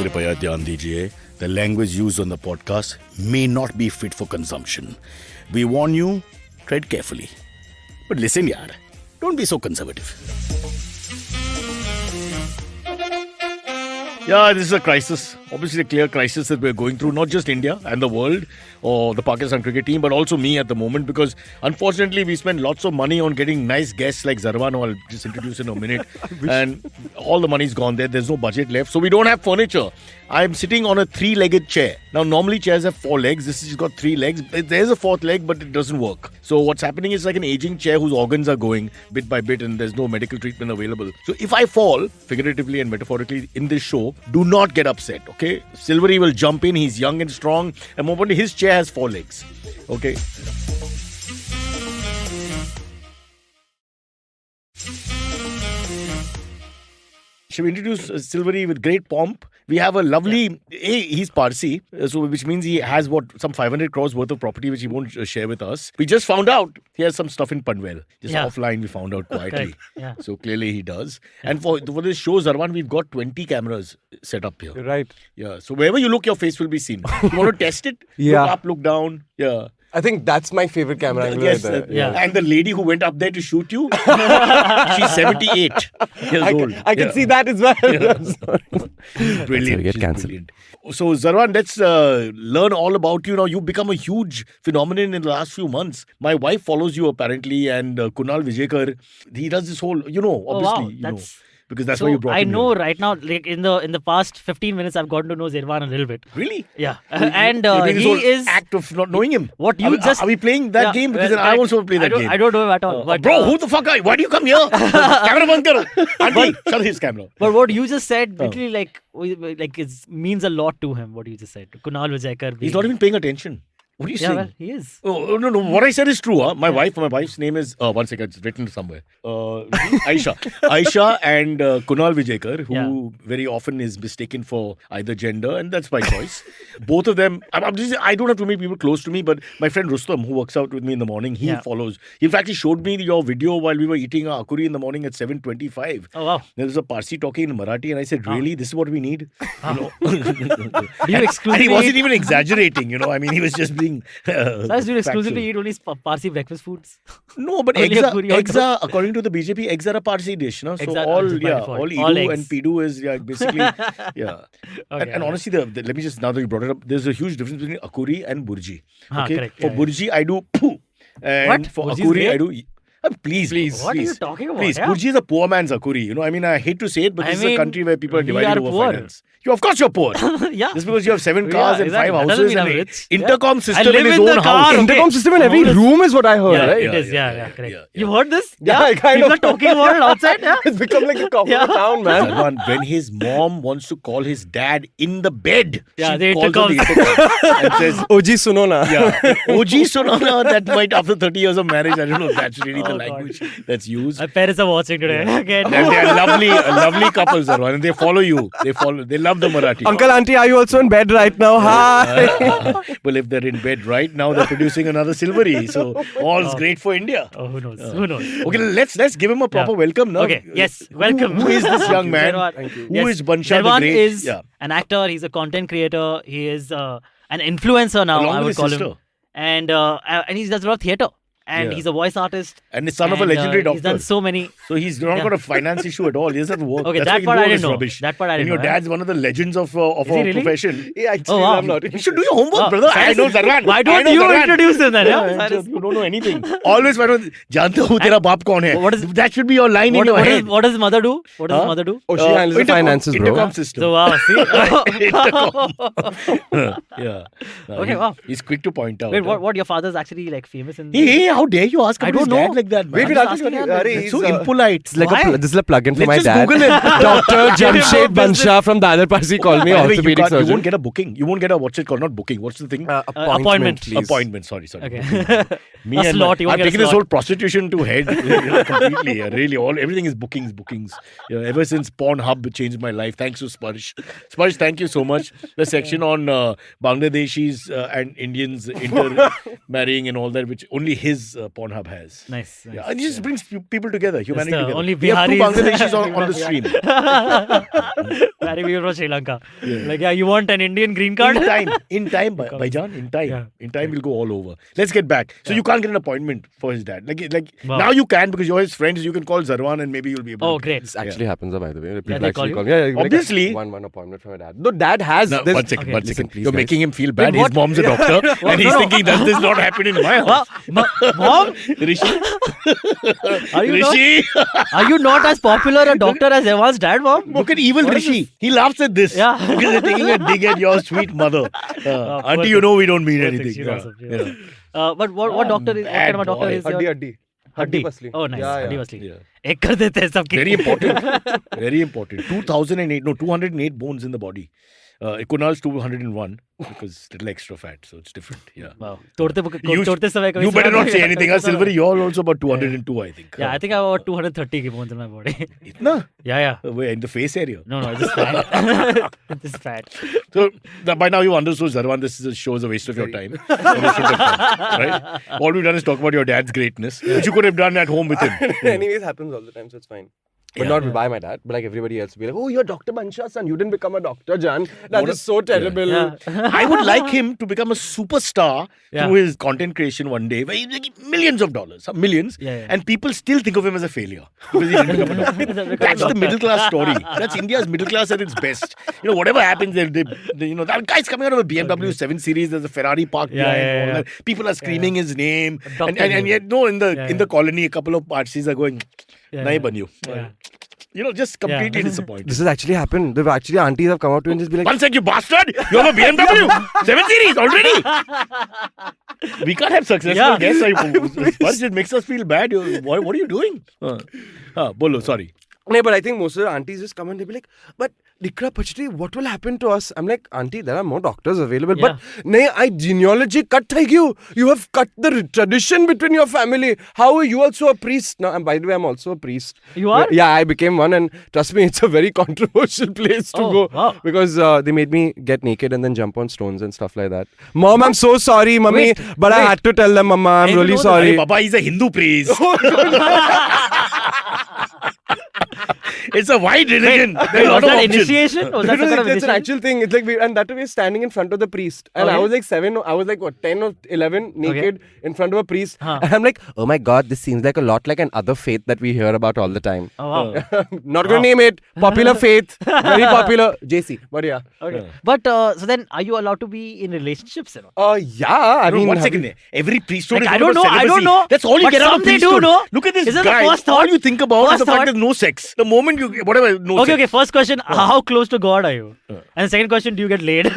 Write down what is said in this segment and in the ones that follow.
कृपया ध्यान दीजिए, the language used on the podcast may not be fit for consumption. We warn you, tread carefully. But listen, yaar, don't be so conservative. Yeah, this is a crisis. Obviously a clear crisis that we're going through, not just India and the world or the Pakistan cricket team, but also me at the moment, because unfortunately we spend lots of money on getting nice guests like Zervaan, who I'll just introduce in a minute, and all the money's gone there. There's no budget left. So we don't have furniture. I'm sitting on a 3-legged chair. Now, normally chairs have 4 legs. This has got 3 legs. There's a 4th leg, but it doesn't work. So what's happening is like an aging chair whose organs are going bit by bit and there's no medical treatment available. So if I fall, figuratively and metaphorically, in this show, do not get upset, okay? Silvery will jump in. He's young and strong. And more importantly, his chair has 4 legs, okay? Should we introduce Silvery with great pomp? We have a lovely, he's Parsi, so which means he has some 500 crores worth of property which he won't share with us. We just found out he has some stuff in Panvel. Just offline we found out quietly. So clearly he does. And for this show, Zervaan, we've got 20 cameras set up here. Right. Yeah. So wherever you look, your face will be seen. You want to test it? Yeah. Look up, look down. Yeah. I think that's my favorite camera angle. Yes, right there. And the lady who went up there to shoot you, she's 78 years old. I can see that as well. Brilliant. Get cancelled. So, Zervaan, let's learn all about you now. You've become a huge phenomenon in the last few months. My wife follows you apparently, and Kunal Vijayekar, he does this whole, obviously, you know. Because that's why you brought him I know here. right now, like in the past 15 minutes, I've gotten to know Zervaan a little bit. Really? Yeah. And he is... act of not knowing him. What you Are we playing that game? Because then I also play that game. I don't know him at all. But, bro, who the fuck are you? Why do you come here? Camera band karo. Auntie, shut his camera. But what you just said, literally like it means a lot to him, what you just said. Kunal Vijayekar. He's not even paying attention. What are you saying? Well, he is. Oh, no. What I said is true. Huh? My wife's name is, one second, it's written somewhere. Aisha and Kunal Vijayekar, who very often is mistaken for either gender, and that's my choice. Both of them, I don't have too many people close to me, but my friend Rustam, who works out with me in the morning, he follows. He in fact, he showed me your video while we were eating a akuri in the morning at 7:25. Oh, wow. There was a Parsi talking in Marathi, and I said, really? This is what we need? Do you exclusively and he wasn't even exaggerating, I mean, he was just being Cyrus, do you exclusively eat only Parsi breakfast foods? No, but eggs are, according to the BJP, eggs are a Parsi dish. No? So exactly. all Idu and Pidu is basically, Okay, and honestly, let me just, now that you brought it up, there's a huge difference between akuri and burji. Okay? Correct. For burji, I do poo. And for Burji akuri, is I do... Please. What are you talking about? Please, burji is a poor man's akuri. I mean, I hate to say it, but this is a country where people are divided over poor. finance. Of course you're poor. Just because you have 7 cars and 5 houses and an intercom system in his own house. Intercom system in every room is what I heard, right? It is, correct. You've heard this? Yeah, kind People are talking about it outside, It's become like a common town, man. Zervaan, when his mom wants to call his dad in the bed, the she calls on the intercom and says, OG Sunona. OG Sunona, that might, after 30 years of marriage, I don't know if that's really the language that's used. My parents are watching today. Again. And they are lovely couples, Zervaan, and they follow you. They love the Marathi. Uncle, auntie, are you also in bed right now? Hi. Well, if they're in bed right now, they're producing another Silvery. So all's great for India. Who knows? Who knows? Okay, let's give him a proper welcome now. Okay, yes, welcome. Who is this young man? Who is Bunshah the Great? Is an actor. He's a content creator. He is an influencer now. Along I with would call his sister. him. And he does a lot of theater. And he's a voice artist. And the son of a legendary doctor. He's done so many. So he's not got a finance issue at all. He doesn't work. Okay, that's that part I didn't know. Rubbish. That part I didn't know. And your dad's one of the legends of our profession. Yeah, actually, I'm not. You should do your homework, brother. I know Zervaan. Why don't you introduce him then? You don't know anything. Always find out, Janta hu tera baap kaun hai? That should be your line in your head. What does his mother do? Oh, she handles the finances, bro. Intercom system. So, wow, see? Okay, wow. He's quick to point out. Wait, what? Your father's actually like famous in... Hey, how dare you ask I don't know. dad like that, man? Wait, I'll tell you. That's so impolite. This is a plug-in for my just dad. Google it. Dr. Jamshed Bunshah from Dadar Parsi called me orthopedic surgeon. You won't get a booking. You won't get a, what's it called? Not booking. What's the thing? Appointment. Please. Appointment, sorry. Okay. Me A and slot, you won't I've get a taken this slot. whole prostitution to head completely. Really, everything is bookings. Ever since Pornhub changed my life. Thanks to Sparsh. Sparsh, thank you so much. The section on Bangladeshis and Indians intermarrying and all that, which only his as Pornhub has. Nice. Yeah, and it just brings people together, humanity the together. only We have two Biharis. Bangladeshis on the stream. Barry, we were from Sri Lanka. Like, you want an Indian green card? In time, Bhaijan, in time. Yeah. In time, we'll go all over. Let's get back. So you can't get an appointment for his dad. Wow. Now you can because you're his friends. You can call Zervaan and maybe you'll be able Oh, to. great. This actually happens, by the way. People they actually call me. Yeah, Obviously. One appointment from my dad. No, dad has. No, this- one second. Okay. One Listen, second. please, You're guys. making him feel bad. Wait, His mom's a doctor and he's thinking, does this not happen in my house? Mom, Rishi? are you not? Rishi? Are you not as popular a doctor as Zervaan's dad, Mom? Look at evil What is Rishi. He laughs at this. Yeah. Because they're taking a dig at your sweet mother. poor Auntie, thing. you know we don't mean Poor anything. thing, she's Yeah. awesome, Yeah. But what doctor is? What kind of a doctor boy. is your? Haddi. Haddi. Pasli. Oh, nice. Yeah, Haddi yeah. Pasli. Yeah. Ek kar dete hain sabki. Very important. Very important. 208 bones in the body. Kunal's 201 because little extra fat, so it's different. Yeah. Wow. तोड़ते You समय कभी You better सुना not नहीं? say anything. Silver, you're also about 202, I think. Yeah, I think I have about 230 bones in my body. Itna? Yeah. Where, in the face area. No, it's just fat. It's just fat. So by now you understood, Zervaan, this shows a waste of your time. You shouldn't have come, right? All we've done is talk about your dad's greatness, which you could have done at home with him. Anyways, happens all the time, so it's fine. But not by my dad, but like everybody else will be like, oh, you're Dr. Bunshah, son. You didn't become a doctor, Jan. That is so terrible. Yeah. I would like him to become a superstar Yeah. through his content creation one day, where he's making millions of dollars, millions, Yeah. and people still think of him as a failure because he didn't become a doctor. That's the middle class story. That's India's middle class at its best. Whatever happens, they that guy's coming out of a BMW 7 Series. There's a Ferrari parked behind. Yeah. All that. People are screaming his name, Doctor and yet in Yeah. the colony, a couple of parties are going, "Nahi banyu." Yeah. Just completely disappointed. This has actually happened. They've actually, aunties have come out to and just be like, One sec, you bastard! You have a BMW 7 Series already. We can't have successful guests. First, it makes us feel bad. What are you doing? Bolo, sorry. no, but I think most of the aunties just come and they'll be like, but Dikra Pachti, what will happen to us? I'm like, auntie, there are more doctors available. Yeah. But I genealogy cut thai you. You have cut the tradition between your family. How are you also a priest? Now, and by the way, I'm also a priest. You are? Yeah, I became one, and trust me, it's a very controversial place to go. Wow. Because they made me get naked and then jump on stones and stuff like that. Mom, I'm so sorry, mummy. But I had to tell them, Mama, I'm really sorry. Baba, he's a Hindu priest. It's a wide religion. There are a Was lot of that options. initiation? Was that some kind of It's an initiation? actual thing. It's like and that way standing in front of the priest. And I Okay. was like 7, I was like 10 or 11 naked in front of a priest. Huh. And I'm like, oh my god, this seems like a lot like an other faith that we hear about all the time. Oh, wow. Not gonna name it. Popular faith. Very popular. JC. But yeah. Okay. But so then, are you allowed to be in relationships? Yeah. I mean, One second. Every priesthood Like, is I don't about know. I celibacy. don't know. That's all you But get out of some they do priesthood. know. Look at this Isn't the guy. first All thought- you think about is first the fact thought- there's no sex. The moment you whatever, no Okay, sex. first question, how close to God are you? And the second question, do you get laid?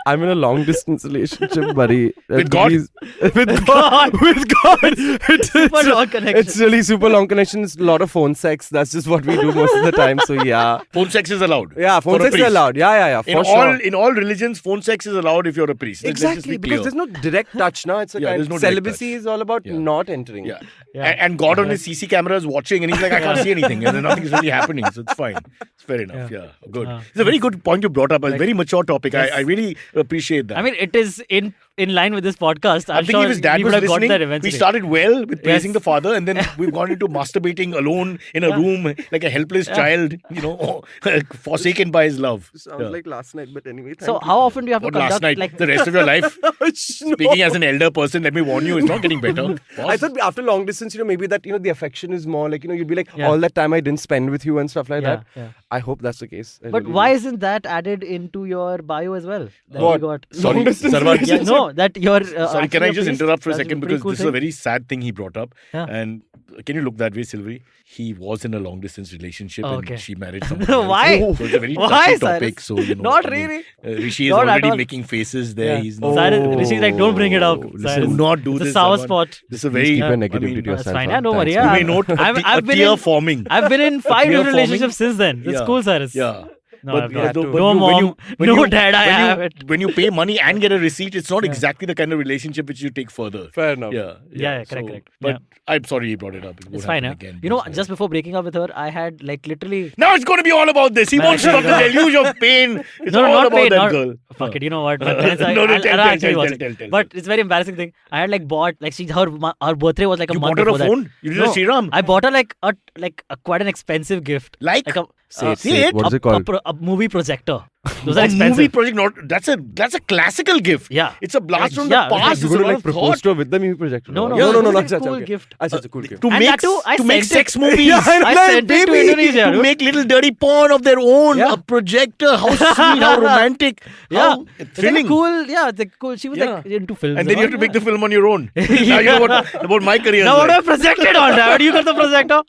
I'm in a long distance relationship, buddy. With God? With God. With God. It's long connection. It's really super long connection. It's a lot of phone sex. That's just what we do most of the time. So yeah. Phone sex is allowed. Yeah, phone for a sex is priest. allowed. Yeah. For sure. In all religions, phone sex is allowed if you're a priest. Let's just Exactly, be because clear. there's no direct touch now. It's a Yeah, kind there's no of direct celibacy touch. is all about Yeah. not entering. Yeah. Yeah. And God on his CC camera is watching and he's like, I can't see anything. And nothing's really happening. So it's fine. It's fair enough. Yeah. Good. It's a very good point you brought up. A very mature topic. Yes. I really appreciate that. I mean, it is in line with this podcast. I'm thinking sure if his dad we was would have got listening, there we eventually. started well with praising Yes. the father and then we've gone into masturbating alone in a room like a helpless child, forsaken by his love. Sounds Yeah. like last night, but anyway. So how often do you have to What conduct last night? like The rest of your life? Speaking as an elder person, let me warn you, it's not getting better. I thought after long distance, maybe that, the affection is more like, you'd be like, Yeah. all that time I didn't spend with you and stuff like Yeah, that. yeah. I hope that's the case. I But really why do. isn't that added into your bio as well? That What? you got Sorry, distance Sarwan, relationship? Yeah, no, that you're Sorry, can I just interrupt for a second because cool this is a very sad thing he brought up. Yeah. And can you look that way, Silvery? He was in a long distance relationship Okay. and she married someone else. Why? So it's a very Why, touchy Cyrus? topic. So Not I mean, really. Rishi is Not at already all. making faces there. Yeah. He's not. Cyrus, Rishi's like, don't bring it up. Listen, Cyrus. do not do It's this. a sour Sarwan. spot. This is a Please very keep your I negativity mean, to That's yourself. fine. huh? Yeah, don't worry. Thanks, Yeah, you may note I've a been tear in- forming. I've been in 5 Tear different forming. relationships since then. It's Yeah. cool, Cyrus. Yeah. No, But I've yeah, not. though- No but you- mom, no dad, I have it. When you pay money and get a receipt, it's not exactly the kind of relationship which you take further. Fair enough. Yeah. Correct. But I'm sorry he brought it up. It won't It's fine, happen huh? again. You know, Please, just before breaking up with her, I had like literally. now it's going to be all about this. He won't stop the deluge of pain. It's No, all not about pain, that not- girl. Fuck it, you know what? My parents are, No, I'll tell, actually tell, watch tell, it. tell. But it's a very embarrassing thing. I had like bought like her birthday was like a You month bought her a before phone? that. You did No, a serum? I bought her like a quite an expensive gift. Like? a, Say it, say say it. it. What is it called? A movie projector. Those are a expensive. movie project, not that's a classical gift. Yeah. It's a blast from Yeah, the past. You It's a going to lot like of propose thought. to her with the movie projector? No, no, it was that's a cool okay. gift. That's such a cool gift. To And make that too, I to make sent sex it- movies. Yeah, I know, I like, sent it to baby. Indonesia. To dude. make little dirty porn of their own. Yeah. A projector. How sweet, how romantic. Yeah, How it's like thrilling. a cool. Yeah, it's like cool. She was like Yeah. into films. And then you have to make the film on your own. Now you know about my career. Now what do I project it on? Damn it, you got the projector.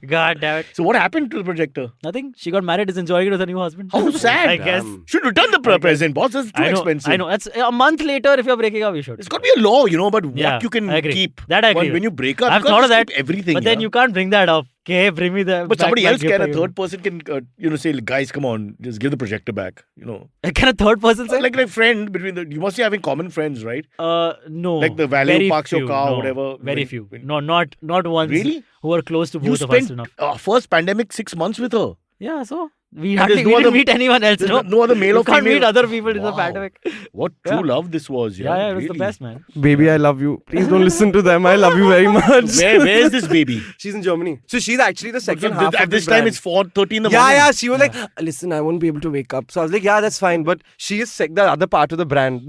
God damn it. So what happened to the projector? Nothing. She got married. Is enjoying it with her new husband. How sad. I guess. Damn. Should return the present, boss. That's too I know. expensive. I know. That's a month later. If you're breaking up, you should. It's got to be a law, about what Yeah, you can I agree. keep. That I agree When with. you break up, I've you can't thought of just that. keep everything. But then you can't bring that up. Okay, bring me the. But somebody back else gift can. A again. third person can, say, guys, come on, just give the projector back. Can a third person say? Like friend between you must be having common friends, right? No. Like the valet Very parks your few, car, no. whatever. Very When- few. when- No, not ones. Really? Who are close to You both of us spent enough. first pandemic 6 months with her. Yeah, so we And hardly there's no we didn't other- meet anyone else. There's No, no other male you or can't female. meet other people in the Wow. pandemic. What true Yeah. love this was. Yeah, it was the really. best, man. Baby, I love you. Please don't listen to them. I love you very much. Where is this baby? She's in Germany. So she's actually the second So half at of this the time brand. it's 4:30 in the Yeah, morning. yeah. She was like, listen, I won't be able to wake up. So I was like, yeah, that's fine. But she is the other part of the brand.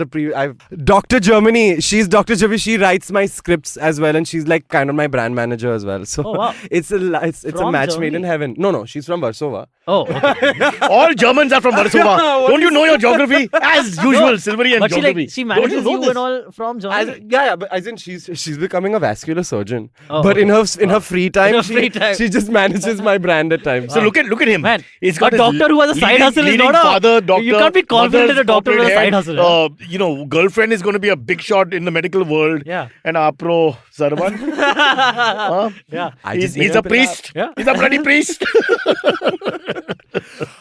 Dr. Germany. She's Dr. Germany. She writes my scripts as well, and she's like kind of my brand manager as well. So Oh, wow. it's a From match made in Germany? heaven. No, she's from Warsaw. Oh, okay. All Germans are from Warsaw. Don't you know your geography? As usual, Silvery and But geography. she Don't manages know you this? and all from Germany. But as in she's becoming a vascular surgeon. Oh, but okay. in her free time, her free time. she just manages my brand at times. So look at him. Man, He's a got his doctor who has a side hustle is leading not a- father, doctor. you can't be confident mother's in a doctor with a corporate side head, hustle, girlfriend is going to be a big shot in the medical world. Yeah. And Apro Zervaan. Yeah. He's a priest. Yeah. He's a bloody priest.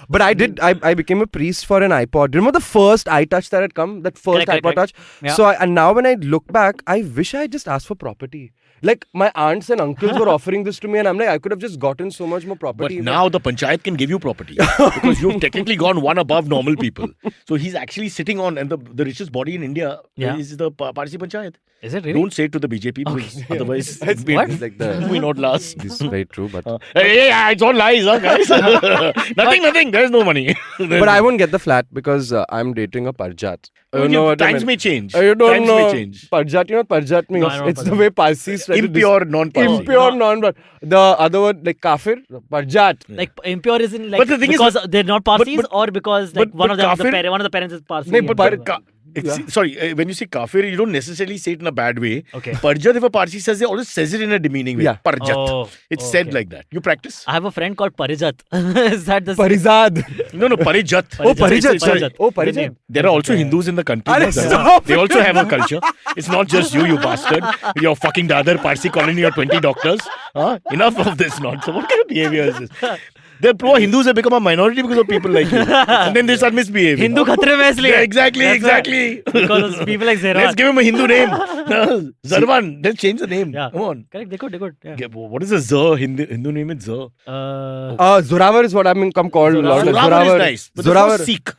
But I became a priest for an iPod. Remember the first iTouch that had come? That first Correct, iPod correct. Touch? Yeah. So and now when I look back, I wish I just asked for property. Like my aunts and uncles were offering this to me and I'm like, I could have just gotten so much more But property. now the panchayat can give you property because you've technically gone one above normal people. So he's actually sitting on, and the richest body in India Yeah. is the Parsi panchayat. Is it really? Don't say it to the BJP because otherwise It's we what? It's like the- we not last. This is very true, but Hey, it's all lies, guys. nothing. There's no money. but I won't get the flat because I'm dating a Parjat. Well, You know what I times mean? may change. You don't Times know may change. Parjat. You know what Parjat means? No, I don't know It's Parjat. the way Parsis try to Impure, non-Parsi. impure, non. The other word like kafir, Parjat. Like impure is in like But the thing is- because they're not Parsis but- or because like but one of them kafir- one of the parents is Parsi. No, and but the Par- other- Sorry, when you say kafir, you don't necessarily say it in a bad way. Okay. Parjat, if a Parsi says, they always says it in a demeaning way. Yeah. Parjat. Oh, It's said okay. like that. You practice? I have a friend called Parijat. Is that the Parizad. No, Parijat. Oh, Parijat. It's- Sorry. Parijat. Oh, Good Parijat. name. There are also Hindus in the country. Arey, no? stop. They also have a culture. It's not just you bastard. You're fucking the other Parsi colony, you're 20 doctors. Enough of this nonsense. What kind of behavior is this? The pro-Hindus have become a minority because of people like you. And then they start misbehaving. Hindu khatre mein isliye. Yeah, exactly. Because of people like Zervaan. Let's give him a Hindu name. Zervaan. Let's change the name. Yeah. Come on. Correct, they could. Yeah. What is the Zer? Hindu name is Zer. Zoravar is what I'm come called. Zoravar. Zoravar is nice. But Zoravar. Zoravar. Sikh.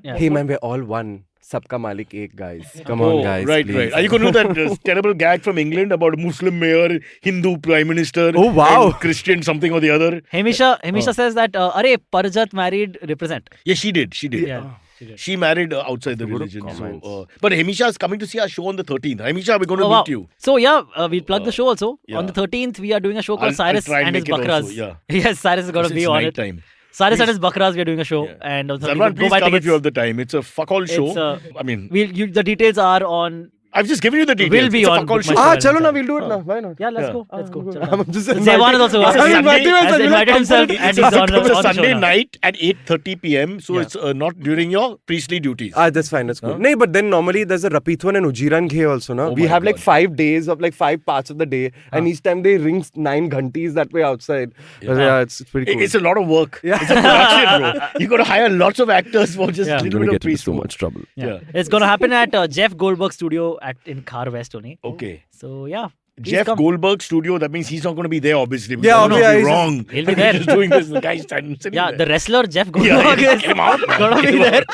Yeah. Hey man, we're all one. Sabka Malik ek, guys. Come Oh, on, guys. right. please. Are you going to do that terrible gag from England about a Muslim mayor, Hindu prime minister, Oh, wow. and Christian something or the other? Hamisha says that Arey Parjat married represent. Yeah, she did. Yeah. She did. She married outside the Good religion. comments. So, but Hamisha is coming to see our show on the 13th. Hamisha, we're going to Oh, wow. meet you. So yeah, we'll plug the show also. yeah. On the 13th, we are doing a show called I'll Cyrus try and and his make it Bakras. also, yeah. Yes, Cyrus is going to It's be on night it. time. Cyrus Please. and his Bakras, we are doing a show. Yeah. And on the 13th, Zervaan, go please buy come if tickets. you have the time. It's a fuck all show. It's, I mean, The details are on I've just given you the details. Will be It's a on fuck all Book My show. Ah, Show. chalo na, we'll do it now. Why not? Yeah, let's Yeah. go. Let's go. I'm just Zervaan is also It's a has invited himself and It's he's on a the Sunday show now. night at 8:30 p.m. So Yeah. it's not during your priestly duties. That's fine. That's cool. No, but then normally there's a Rapithwan and Ujiran Ghe also, no? Oh We my have like God. 5 days of like 5 parts of the day, and each time they ring 9 ghantis that way outside. Yeah, it's pretty cool. It's a lot of work. Yeah. It's a production, bro. You got to hire lots of actors for just Yeah. a little bit of priest work. trouble. Yeah. It's going to happen at Jeff Goldberg's studio in Khar West only. Okay. So, yeah. Please Jeff come. Goldberg studio, that means he's not going to be there, obviously. because Yeah, that would obviously, be he's- wrong. He'll be there. He's doing this, the guy's sitting Yeah, there. the wrestler Jeff Yeah, Goldberg yeah, is get him out, man. gonna Get be him there.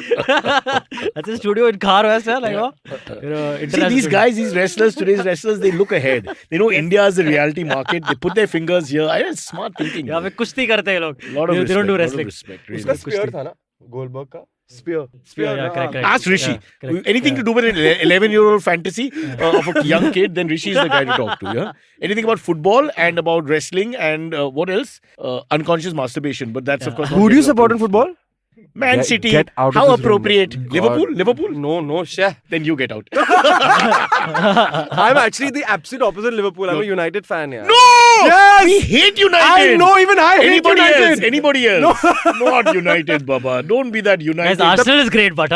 out. That's his studio in Khar West, yeah, like, See, international these studio. guys, these wrestlers, today's wrestlers, they look ahead. They know India is the reality market. They put their fingers here. It's smart thinking. यहाँ पे कुश्ती करते हैं लोग. Lot of They don't do respect, lot of wrestling. respect, really. Uska spear tha na? Goldberg ka? Spear. Yeah, correct. Ask Rishi. Yeah, correct. Anything to do with an 11-year-old fantasy of a young kid, then Rishi is the guy to talk to. Yeah. Anything about football and about wrestling and what else? Unconscious masturbation. But that's of course. Who do you support in football? Man City. Get out of How this room. appropriate. God. Liverpool. No, share. Then you get out. I'm actually the absolute opposite Liverpool. I'm a United fan, yeah. No! Yes! We hate United. I know, even I hate Anybody United. else? Anybody else? Not United, Baba. Don't be that United. Guys, Arsenal is great, but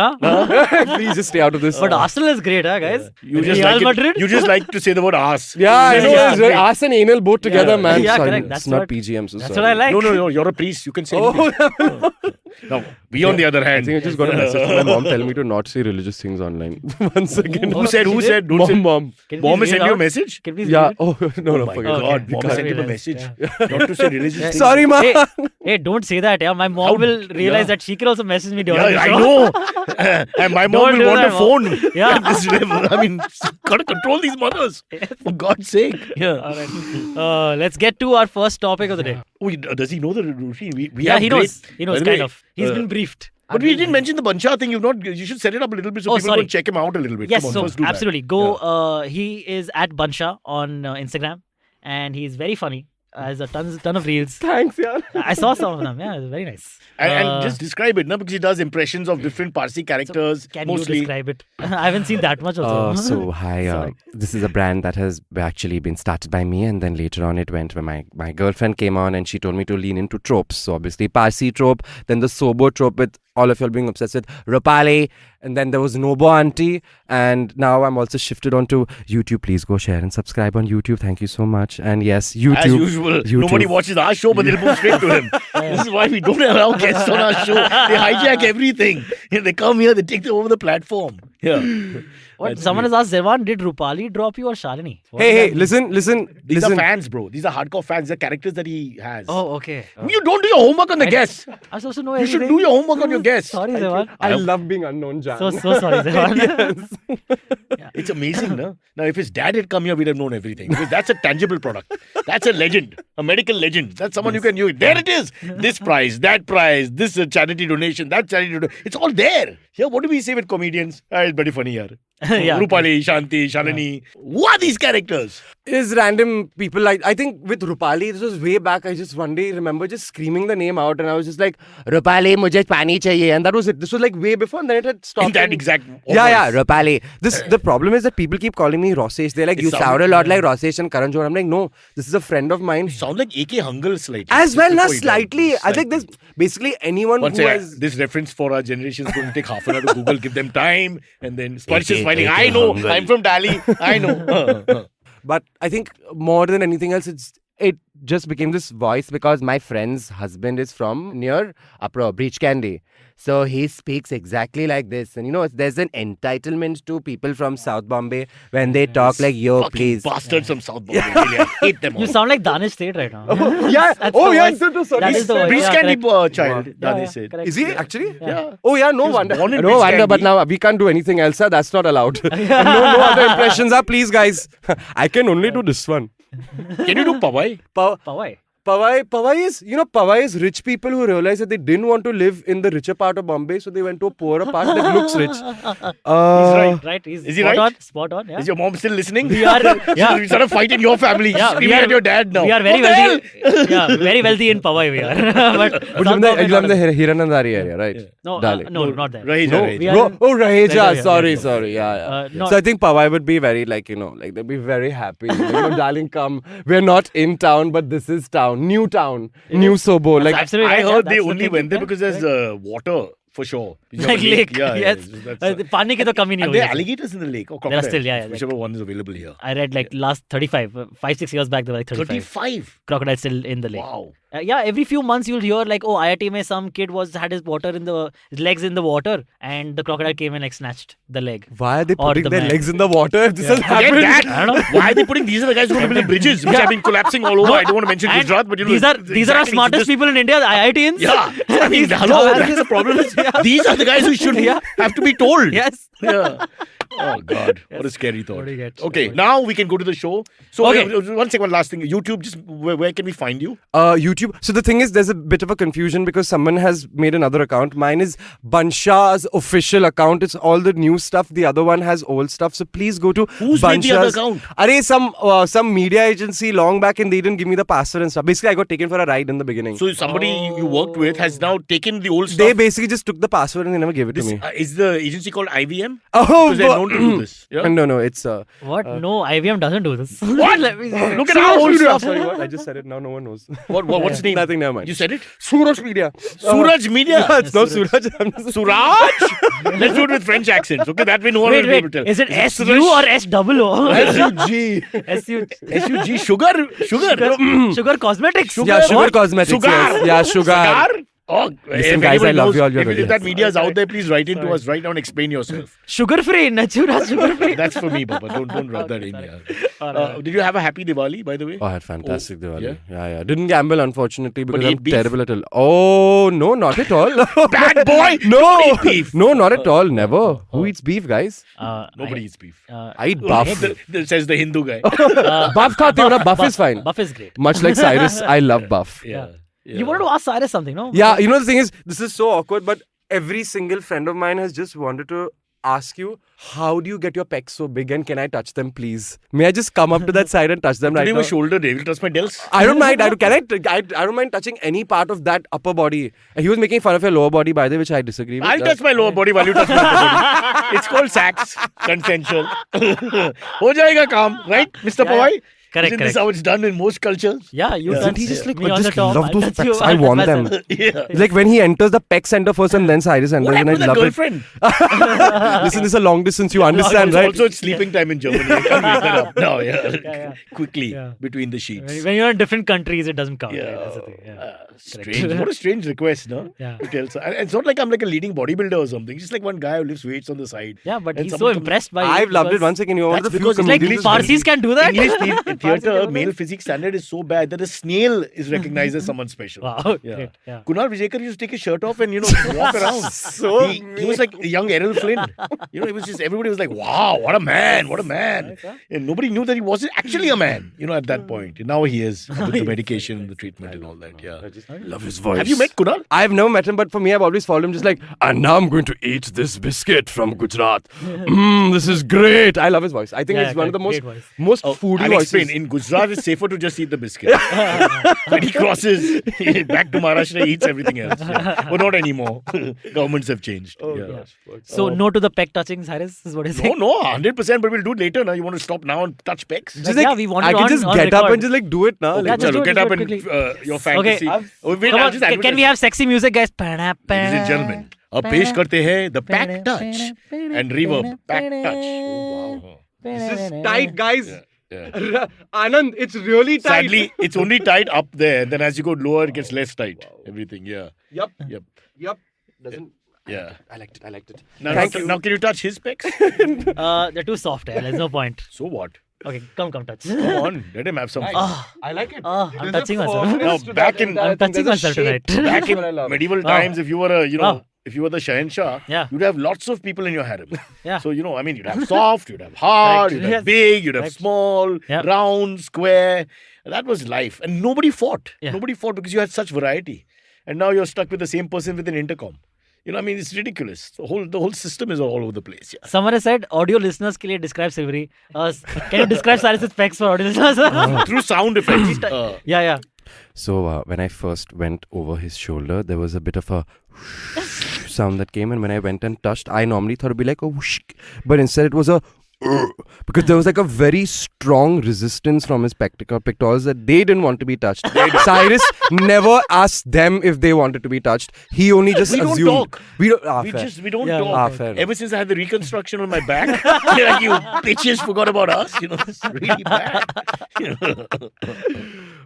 Please just stay out of this. But Arsenal is great, guys. You just, Real like Madrid. you just like to say the word ass. Yeah, I know. Yeah, It's great. ass and anal both together, man. Yeah, Sorry, correct. it's That's not what- PG. I'm so That's sorry. what I like. No. You're a priest. You can say anything. No, we on the other I hand. think I just got a message from my mom telling me to not say religious things online. Once again. Who said? She did? Don't say. Mom. Can you Mom please has read sent you a out? message? Can we Yeah. read Oh, no, Oh my forget it. God. Okay. Mom Because has sent I him a realized, message. Not to say religious things. Sorry, ma. it? Hey, don't say that. Yeah, my mom How- will realize yeah. that she can also message me during Yeah, the I show. know. And my mom Don't do will want that, a phone. Yeah. At this level. I mean, gotta control these mothers. For God's sake. Yeah. All right. Let's get to our first topic of the day. Oh, does he know the routine? We Yeah, have he great- knows. He knows, By the kind way, of. He's been briefed. But we didn't mention the Bunshah thing. You should set it up a little bit so Oh, people sorry. can check him out a little bit. Yes, Come on, so first do that. absolutely. Go. He is at Bunshah on Instagram, and he's very funny. Has a ton of reels. Thanks, yeah. I saw some of them. Yeah, it's very nice. And just describe it, no? Because he does impressions of different Parsi characters. Can mostly. you describe it? I haven't seen that much also. So hi, Sorry. this is a brand that has actually been started by me, and then later on it went when my girlfriend came on and she told me to lean into tropes. So obviously Parsi trope, then the Sobo trope with all of y'all being obsessed with Rupali, and then there was Nobo Auntie, and now I'm also shifted onto YouTube. Please go share and subscribe on YouTube. Thank you so much. And yes, YouTube. As usual, YouTube. nobody watches our show, but they'll move straight to him. This is why we don't allow guests on our show. They hijack everything. They come here, they take over the platform. Yeah. What? That's Someone great. has asked Zervaan, did Rupali drop you or Shalini? What Hey, does that mean? listen. These are fans, bro. These are hardcore fans. They're characters that he has. Oh, okay. You don't do your homework on the guests. I'm supposed to know You should everything. do your homework on your guests. Sorry, Zervaan. I love being unknown, Jan. So sorry, Zervaan. It's amazing, no? Now, if his dad had come here, we'd have known everything. Because that's a tangible product. That's a legend, a medical legend. That's someone you can use. There it is. This prize, that prize, this charity donation, that charity donation. It's all there. Here, what do we say with comedians? It's very funny here. Yeah. Rupali, Shanti, Shalini. Who are these characters? Is random people like I think with Rupali, this was way back. I just one day remember just screaming the name out, and I was just like, Rupali, mujhe pani chahiye, and that was it. This was like way before, and then it had stopped. In that and- exact Yeah, voice. Rupali. The problem is that people keep calling me Rosesh. They're like, It you sounds- sound a lot like Rosesh and Karan Johar. I'm like, no, this is a friend of mine. Sound like AK Hungal slightly. As well, Just not before he died. slightly. I think there's basically anyone Once who has. this reference for our generation is going to take half an hour to Google, give them time, and then Sparsh is smiling. I know, I'm from Dali. I know. But I think more than anything else, it just became this voice because my friend's husband is from near Breach Candy. So he speaks exactly like this. And you know, there's an entitlement to people from South Bombay when they talk like, yo, Fucking please. bastards from South Bombay. Really, I hate them all. You sound like Danish State right now. Yeah. That's Oh, the yeah. voice. Sorry. That is the voice. Breach Yeah, Candy correct. child, Yeah, Dani yeah, said. correct. Is he actually? Yeah. Oh, yeah. No He was wonder. born in No Breach wonder. But Candy. now we can't do anything else. Sir. That's not allowed. no other impressions. Please, guys. I can only do this one. Can you do Pawai? Pawai. Powai is rich people who realize that they didn't want to live in the richer part of Bombay, so they went to a poorer part that looks rich. Right. Is he right? Spot on. Yeah. Is your mom still listening? We are. Yeah. We sort of fight in your family. Yeah, We at your dad now. We are very wealthy. Yeah, very wealthy in Powai we are. But But the Hiranandari area, right? no, Darling. no, not there. Raheja. We are- Raheja. Yeah. Sorry. Yeah. No. So I think Powai would be very they'd be very happy. Darling, come. We're not in town, but this is town. New town. New Sobo. Like, Absolutely I right, heard yeah, they that's the only thing, went there yeah, because there's water for sure. like lake. Yeah, Yes. that's, पानी की तो कमी नहीं and there होगी. are alligators in the lake or There are crocodiles, still, yeah, whichever one is available here. I read like last 5-6 years back there were like 35 35. crocodiles still in the lake. Wow. Yeah, every few months you'll hear like, oh, IIT mein some kid had his legs in the water, and the crocodile came and like snatched the leg. why are they Or putting the their man. legs in the water if this has Forget happened? that. I don't know. Why are they putting these are the guys who are building bridges which have been collapsing all over? No, I don't want to mention and Gujarat, but these are exactly, our so smartest just- people in India, the IITians. Yeah. So, I mean, hello, that is the problem. These are the guys who should have to be told. Yes. Yeah. Oh God, what a scary thought. What do you get? Okay, now we can go to the show. So, Okay. one last thing. YouTube, just where can we find you? YouTube. So the thing is, there's a bit of a confusion because someone has made another account. Mine is Bunshah's official account. It's all the new stuff. The other one has old stuff. So please go to Who's made the other account? Some media agency long back, and they didn't give me the password and stuff. Basically, I got taken for a ride in the beginning. So somebody you worked with has now taken the old stuff. They basically just took the password and they never gave it to me. Is the agency called IVM? Oh, Because they're known to do this. Yeah? No, it's What? No, IVM doesn't do this. What? Let me see. Look at our old stuff. Sorry, what? I just said it. Now no one knows. What's the name? Nothing, never mind. You said it? Suraj Media. Suraj Media. Yeah, it's not Suraj. I'm just- Suraj? Let's do it with French accents. Okay, that way no one will be able to Wait. tell. Is it SU Suraj? or SOO? SUG. SU. SUG? Sugar? Sugar Cosmetics. Yeah, Sugar What? Cosmetics. Sugar. Yes. Yeah, Sugar. Cigar? Oh, Listen, if guys, anyone I love knows, you all, you're if really that nice. media is out there, please write in to us right now and explain yourself. Sugar free, natural sugar free. That's for me, Papa. Don't rub that in here. Did you have a happy Diwali, by the way? Oh, I had fantastic Diwali. yeah? Yeah. Didn't gamble, unfortunately, because But I'm eat beef? terrible at it. Oh, no, not at all. Bad boy! No. Don't eat beef. No, not at all. Never. Who eats beef, guys? Nobody eats beef. I eat buff. Says the Hindu guy. Buff khate ho na? Buff is fine. Buff is great. Much like Cyrus, I love buff. Yeah. You wanted to ask Cyrus something, no? Yeah, you know the thing is, this is so awkward, but every single friend of mine has just wanted to ask you, how do you get your pecs so big and can I touch them, please? May I just come up to that side and touch them right Today now? was shoulder day. Will you touch my delts? I don't mind. I don't mind touching any part of that upper body. He was making fun of your lower body, by the way, which I disagree with. I'll touch my lower body while you touch my upper body. It's called sex. Consensual. Ho jayega kaam, right, Mr. Pawai? Correct, Isn't this how it's done in most cultures? Yeah, you Isn't touch he just like, me I on the just top. love I'll those touch you, pecs. I I'll touch want myself. them. Yeah. It's like when he enters the pec center first and then Cyrus enters What and I happened to that love girlfriend? it. Listen, this is a long distance, you understand, Also, right? also, it's sleeping time in Germany. I can't make that up. No, yeah. Quickly Yeah. between the sheets. When you're in different countries, it doesn't count. Yeah. Right? That's the thing. Yeah. Strange. What a strange request, no? Yeah. To tell. And it's not like I'm like a leading bodybuilder or something. Just like one guy who lifts weights on the side. Yeah, but And he's so someone comes- impressed by you I've loved it. because One second, you're one of the That's few because it's like comedians. Parsis can do that. English Parsis theatre, can do male that. physique standard is so bad that a snail is recognized as someone special. Wow. Yeah. Great. Yeah. Kunal Vijayekar used to take his shirt off and walk around. He was like a young Errol Flynn. It was just everybody was like, "Wow, what a man! What a man!" And nobody knew that he wasn't actually a man. At that point. Now he is with the medication, the treatment, and all that. Yeah. I love his voice. Have you met Kunal? I've never met him, but for me, I've always followed him just like, and now I'm going to eat this biscuit from Gujarat. This is great. I love his voice. I think Yeah, it's one of the great most voice. foodie I'll voices. explain. In Gujarat, it's safer to just eat the biscuit. When he crosses back to Maharashtra, he eats everything else. Yeah. But not anymore. Governments have changed. Yeah. So no to the peck touching, Cyrus is what you're saying. No, 100%. But we'll do it later. Now you want to stop now and touch pecs? Just Yeah, like, we want I it can on- just on get up record. and just like do it now. Okay, Like, just chalo, do it, get just up do it and quickly. your fantasy. Okay. Oh, wait, Come I'll on, just can advertise. we have sexy music, guys? Ladies and gentlemen, अब पेश करते हैं the pack touch and reverb. Pack touch. Oh, wow. this is tight, guys. Yeah. Anand, it's really tight. Sadly, it's only tight up there. Then as you go lower, it gets less tight. Everything, yeah. Yep. Yep. Doesn't. Yeah. I liked it. Now, Thank now, you. now can you touch his pecs? They're too soft. There's no point. So what? Okay, come touch. Come on, let him have some fun. I like it. I'm There's a touching myself. firmness Now, to back that in- entire I'm thing. touching There's a myself shape. tonight. Back That's what I in love. medieval times, if you were a, if you were the Shahenshah, Yeah. you'd have lots of people in your harem. Yeah. So, you'd have soft, you'd have hard, Correct. you'd have Yes. big, you'd have Correct. small, Yeah. round, square. That was life. And nobody fought. Yeah. Nobody fought because you had such variety. And now you're stuck with the same person with an intercom. It's ridiculous. The whole system is all over the place. Yeah. Someone has said audio listeners के लिए describe Silvery. Can you describe Cyrus's specs for audio listeners? Through sound effects. Yeah. So when I first went over his shoulder, there was a bit of a sound that came, and when I went and touched, I normally thought it'd be like a whoosh, but instead it was a because there was like a very strong resistance from his pectorals that they didn't want to be touched. Cyrus never asked them if they wanted to be touched. He only just We don't assumed. talk. We don't. We don't Yeah, talk. fair enough. Ever since I had the reconstruction on my back, they're like, you bitches forgot about us. It's really bad.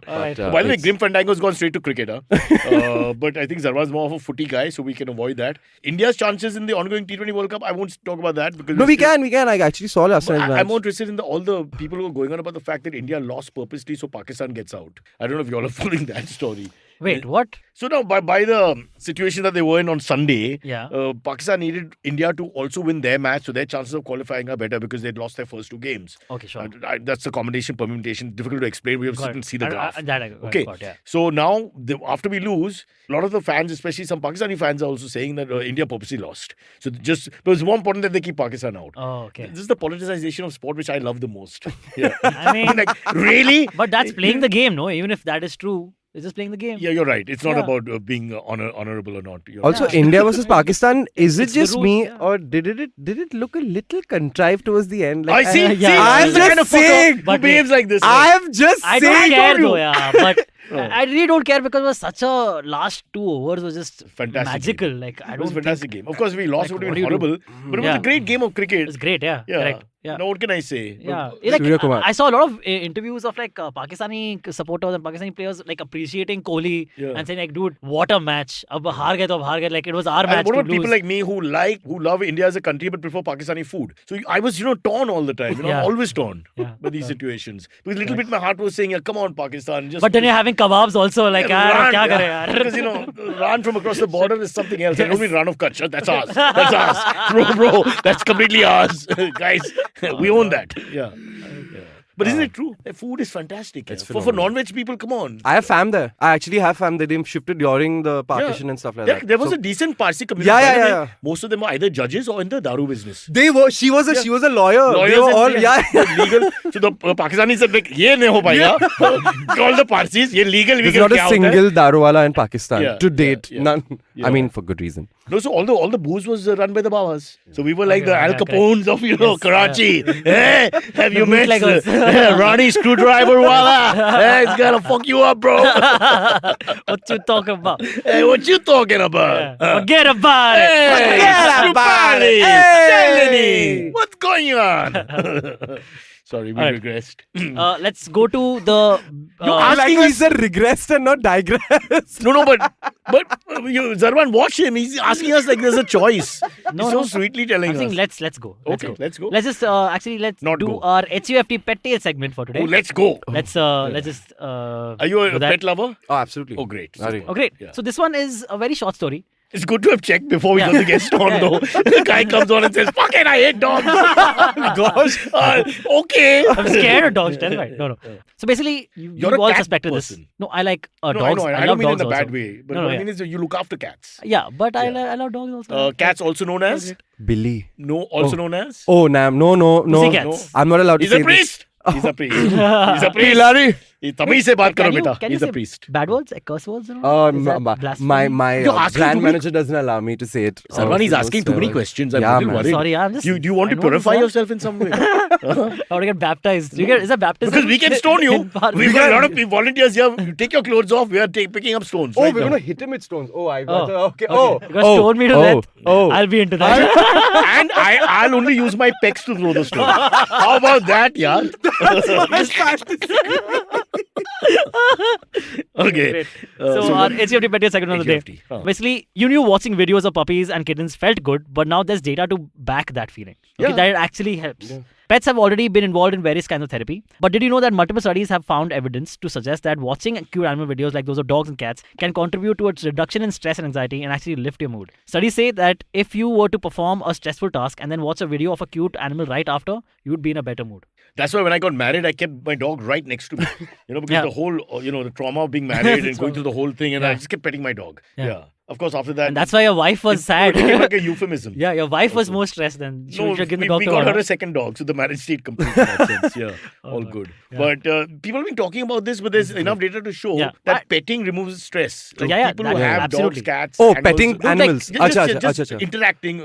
Alright. By the way, Grim Fandango's gone straight to cricket. But I think Zervaan's more of a footy guy, so we can avoid that. India's chances in the ongoing T20 World Cup, I won't talk about that. Because No, we can. I actually saw last night's I'm match. more interested in all the people who are going on about the fact that India lost purposely so Pakistan gets out. I don't know if you all are following that story. Wait, what? So now, by the situation that they were in on Sunday, Yeah. Pakistan needed India to also win their match, so their chances of qualifying are better because they'd lost their first 2 games. Okay, sure. That's the combination, permutation, difficult to explain. We have to sit and see the graph. Okay. Yeah. So now, after we lose, a lot of the fans, especially some Pakistani fans, are also saying that India purposely lost. So but it's more important that they keep Pakistan out. Oh, okay. This is the politicization of sport, which I love the most. Yeah. I mean, like, really? but that's playing the game, no? Even if that is true, it's just playing the game. Yeah, you're right. It's not Yeah. about being honorable or not. You're Also, right. India versus Pakistan. Is it It's the just rules, me, yeah. or did it look a little contrived towards the end? I see. yeah. I'm This is the just kind of fucker saying. who But behaves like this. I'm just I saying. don't care told you. though, yeah. But I really don't care because it was such a last 2 overs was just Fantastic magical. game. Like I It was a don't fantastic think game. Of course, we lost. like, It would have what been do you do? horrible. But it was Yeah. a great game of cricket. it's great. Yeah. Yeah. Correct. Yeah. Now, what can I say? Yeah, But- like, Surya Kumar. I saw a lot of interviews of like Pakistani supporters and Pakistani players like appreciating Kohli Yeah. and saying like, "Dude, what a match! Ab haar gaye to ab haar gaye." Like it was our match And what to about people lose. like me who love India as a country but prefer Pakistani food? So I was, torn all the time. Yeah. Always torn Yeah. by these situations. Because a little bit my heart was saying, yeah, come on, Pakistan. Just But then you're having kebabs also. Like, Yeah, yaar, run, kya kare yeah. yaar? Because Ran from across the border is something else. I don't mean Ran of Kutch. That's ours. That's ours. Bro, that's completely ours. Guys, we own that. Yeah. But isn't it true? The food is fantastic. It's For phenomenal. non-veg people, come on. I have fam there. I actually have fam there. They shifted during the partition and stuff like that. There was So- a decent Parsi community. Yeah, By the yeah, way, yeah. Most of them are either judges or in the daru business. They were. She was a lawyer. Lawyers They were and all. they- Yeah. they're legal. So the Pakistanis said, like, ye nahi ho payega. Call the Parsis. Ye legal. There's Legal not a kya hota hai? single Darwala in Pakistan Yeah, to date. yeah, yeah. None. Yeah. I mean, for good reason. No, so all the booze was run by the Babas. So we were like Okay, the Al yeah, Capones of Yes, Karachi. Hey, have you met bootleggers. Ronnie Screwdriver Wala? Hey, it's gonna fuck you up, bro. What you talking about? Hey, what you talking about? Yeah. Forget about it. Hey, Forget about it. Shalini, Hey. what's going on? Sorry, we Alright. regressed. Let's go to the. You I ask- like Asking how he us- said regressed and not digressed. No, but Zervaan, watch him. He's asking us like there's a choice. No, He's so no. sweetly telling I'm us. saying let's go. Okay, let's go. Let's just let's Not do go. our HUFT pet tail segment for today. Oh, let's go. Let's just. Are you a do that. pet lover? Oh, absolutely. Oh, great. Sorry. Oh, great. Yeah. So this one is a very short story. It's good to have checked before we Yeah. got the guest on, though. The guy comes on and says, "Fucking, I hate dogs." Gosh. Okay. I'm scared of dogs. Terrified. No. So basically, You're you a all cat suspected this. person. No, I like No, dogs. I know. I love don't mean dogs in a bad also. way. But No, what I yeah. mean is you look after cats. Yeah, but I Yeah. love dogs also. Cats also known as? Billy. No, also known as? Oh, Nam. No. Pussy cats. I'm not allowed to He's say a priest. He's a priest. He's a this. priest. Larry. तमीज से बात करो Can you- बेटा. can you He's a say priest. Bad words, like curse words, and all? Is that blasphemy? my You're asking brand too many- manager doesn't allow me to say it. Sarvan, he's asking too many swear. questions. I'm Yeah, a little man. worried. Sorry, I'm just. Do you want I to know purify this one. yourself in some way? I want to get baptized. Is that baptism? Because we can stone you. In Bharat? We've got a lot of volunteers here. You take your clothes off. We are picking up stones. Oh, right we're now. gonna hit him with stones. Oh, I got Oh, okay. You're gonna stone me to death. I'll be into that. And I'll only use my pecs to throw the stone. How about that, yaar? Okay. Great. So our HUFT pettiest segment of the day. HUFT, huh. Basically, you knew watching videos of puppies and kittens felt good, but now there's data to back that feeling. Okay, Yeah. that it actually helps. Yeah. Pets have already been involved in various kinds of therapy, but did you know that multiple studies have found evidence to suggest that watching cute animal videos like those of dogs and cats can contribute towards reduction in stress and anxiety and actually lift your mood? Studies say that if you were to perform a stressful task and then watch a video of a cute animal right after, you would be in a better mood. That's why when I got married, I kept my dog right next to me. Because Yeah. the whole, the trauma of being married and going through the whole thing, and I Yeah. just kept petting my dog. Yeah. Yeah. Of course, after that, And that's why your wife was it sad. became like a euphemism. Yeah, your wife was Also. more stressed than she No, should have given we the doctor got her one. a second dog, so the marriage stayed complete in that sense. Yeah, Oh, all God. good. Yeah. But people have been talking about this, but there's enough data to show Yeah. that petting removes stress. Like Yeah, people who that- have absolutely. dogs, cats, Oh, animals, petting don't animals. Like, Acha, just acha. interacting,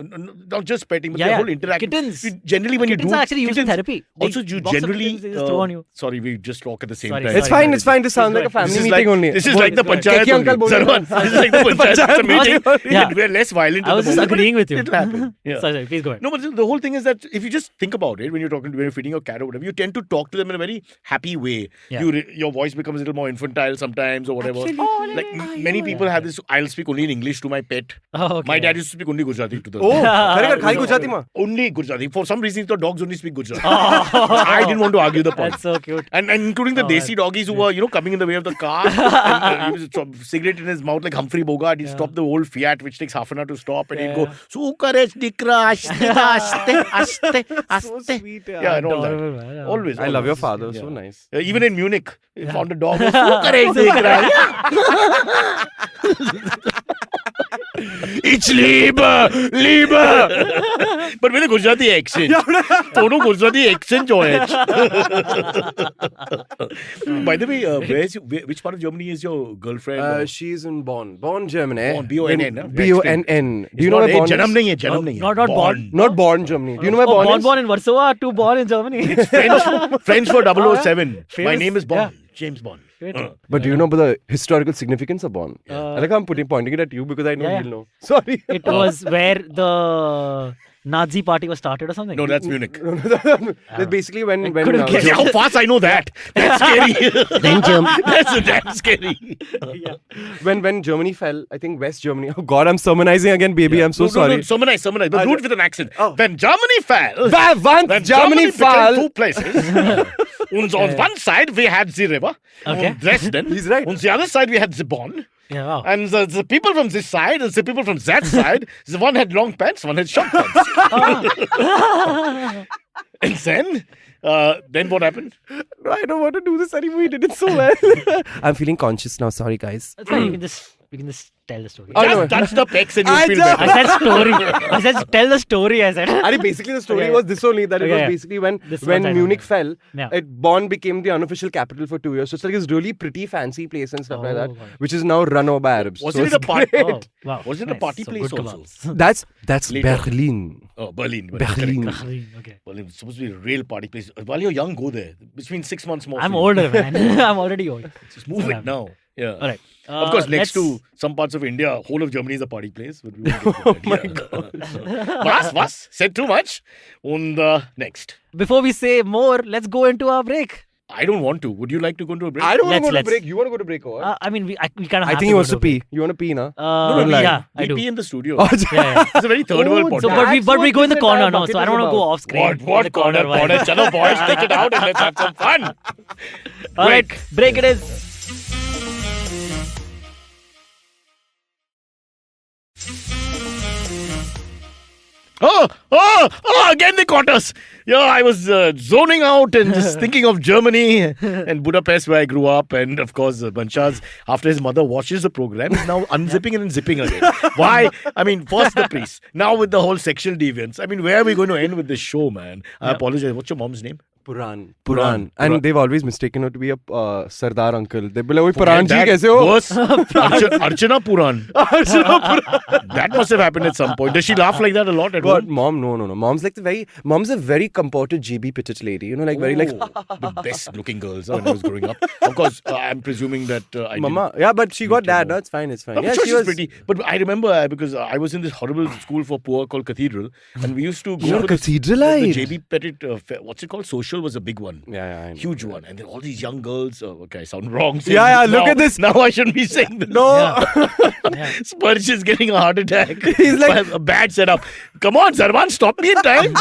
not just petting, but Yeah, the yeah. whole interaction. Kittens. Generally, when Kittens you do are actually used in kittens- therapy. They Also, you box of generally. kittens, they just throw on you. Sorry, we just talk at the same Sorry, time. It's sorry. fine, it's fine. This sounds like a family This is meeting like, only. This is like the Go ahead. panchayat Keki uncle only. bol rahe Zervaan, this is like the panchayat meeting. Yeah. We're less violent. I was just agreeing with you. It'll happen. Yeah. Sorry, please go ahead. No, but the whole thing is that if you just think about it, when you're feeding your cat or whatever, you tend to talk to them in a very happy way. Yeah. Your voice becomes a little more infantile sometimes or whatever. Absolutely. Like many people have this. I'll speak only in English to my pet. Oh, okay. My dad used to speak only Gujarati to the. Oh, khare khai Gujarati ma. Only Gujarati. For some reason, the dogs only speak Gujarati. Oh. I didn't want to argue the point. That's so cute. And including the Oh, desi doggies who were, coming in the way of the car. And, he was cigarette in his mouth like Humphrey Bogart. He'd stop the old Fiat, which takes half an hour to stop. And he'd go, Sukaresh dikra, aste. So sweet. Yeah, and all that. Adorable, man. Always. I love your always. father. Yeah. So nice. Even in Munich, he found a dog. Sukaresh dikra. It's Liebe! But with a Gujarati accent. Tono Gujarati accent jo hai. By the way, which part of Germany is your girlfriend? She's in Bonn. Bonn, Germany. Bonn, B-O-N-N, huh? B-O-N-N. Do you know where Bonn Janam is? nahi hai, janam nahi hai. Not born. Not Bonn, Germany. Do you know where Bonn is? Born in Warsaw to born in Germany. French for 007. My Famous. name is Bond. Yeah. James Bond. Great. But do you know about the historical significance of Bonn? I like how I'm pointing it at you because I know Yeah. you'll know. Sorry. It was where the Nazi party was started or something. No, that's Munich. It's basically when couldn't guess. Yeah, how fast I know that. That's scary. That's damn scary. when Germany fell, I think West Germany. Oh God, I'm sermonizing again, baby. I'm so sorry. No, sermonize. But do it with an accent. Oh. When Germany fell. When Germany became fell. two places. On one side we had the river, Okay. Dresden. He's right. On the other side we had the Bonn. Yeah, wow. And the people from this side and the people from that side, the one had long pants, one had short pants. And then what happened? No, I don't want to do this anymore. He did it so well. I'm feeling conscious now. Sorry, guys. That's fine. We can just tell the story. Oh, no. Just touch the pecs and I you feel just- better. I said story. I said tell the story. I said. And basically the story Okay. was this only, that it Okay, was yeah. basically when This much I know, Munich yeah. fell, Yeah. Bonn became the unofficial capital for 2 years. So it's like this really pretty fancy place and stuff like that, Oh, God. which is now run over by Arabs. Wasn't so it a party? Oh, wow. Was it a Nice. party So place good also? kebabs. That's Later. Berlin. Oh, Berlin. Berlin. Okay. Berlin. It's supposed to be a real party place. While you're young, go there. Between 6 months more. I'm for you. older, man. I'm already old. Just move it now. Yeah. All right. Of course, next let's- to some parts of India, whole of Germany is a party place. But we won't get that. Was? Said too much. On the next. Before we say more, let's go into our break. I don't want to. Would you like to go into a break? I don't want to go to Let's- break. You want to go to break or what? I mean, we kind of. I think he wants to pee. You want to pee, na? No, no, Yeah, I we do. pee in the studio. Oh, Yeah. It's a very third world Oh, podcast. So, That's but we what go in the this corner entire now. bucket So I is don't want to go about. off screen. What corner? why? Chalo, boys, take it out and let's have some fun. All right, break it is. Again they caught us. Yeah, I was zoning out and just thinking of Germany and Budapest where I grew up. And of course, Bunshah, after his mother watches the program, is now unzipping it and zipping again. Why? I mean, first the priest, now with the whole sexual deviance. I mean, where are we going to end with this show, man? I apologize. What's your mom's name? Puran. Puran. And they've always mistaken her to be a Sardar uncle. They'll be like, "Oi, Puran ji, kaise ho?" Worse, Archana Puran. That must have happened at some point. Does she laugh like that a lot at But home? mom, no. Mom's a very comported GB Pitted lady. You know, like very like, the best looking girls when I was growing up. Of course, I'm presuming that I Mama. Yeah, but she got dad. No, it's fine. It's fine. I'm Yeah, sure she she's was pretty. But I remember because I was in this horrible school for poor called Cathedral, and we used to go You're for this- cathedralite. the JB Pettit, what's it called? Social commercial was a big one. Yeah, I know. Huge one. And then all these young girls. Okay, I sound wrong. Yeah, look at this. Now I shouldn't be saying this. No. Spurge is getting a heart attack. He's like- a bad setup. Come on, Zervaan, stop me in time.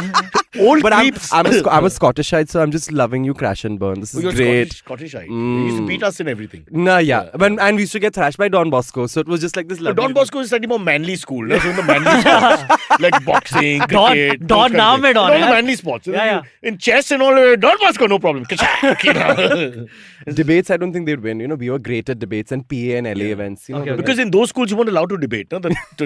Old But creeps. I'm a Scottishite, so I'm just loving you, Crash and Burn. This is You're great. Scottish. They used to beat us in everything. Nah, yeah. And we used to get thrashed by Don Bosco, so it was just like this. Don Bosco is slightly more manly school. So in the manly sports, like boxing, cricket. Don naam mein Don, All the yeah. manly sports. Yeah. In chess and all, Don Bosco, no problem. Debates, I don't think they'd win. We were great at debates and PA and LA events. Because in those schools, you weren't allowed to debate. No?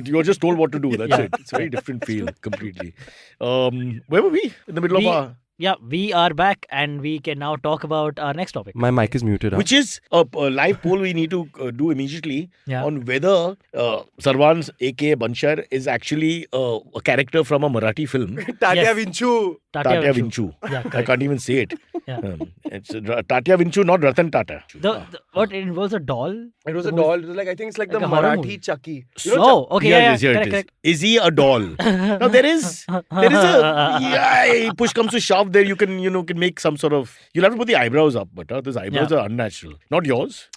You were just told what to do. That's it. It's a very different feel completely. Where were we? In the middle of our... Yeah, we are back and we can now talk about our next topic. My mic is muted. Which is a live poll we need to do immediately on whether Zervaan's aka Bunshah is actually a character from a Marathi film. Tatya Vinchu. Tatya Vinchu. Yeah, I can't even say it. Yeah. It's Tatya Vinchu, not Ratan Tata. What, it involves a doll? It was a doll. It was like, I think it's like the a horror Marathi movie. Chucky. Okay, yeah, correct. Is he a doll? Now there is a push comes to shove. There you can make some sort of. You'll have to put the eyebrows up, but those eyebrows are unnatural. Not yours.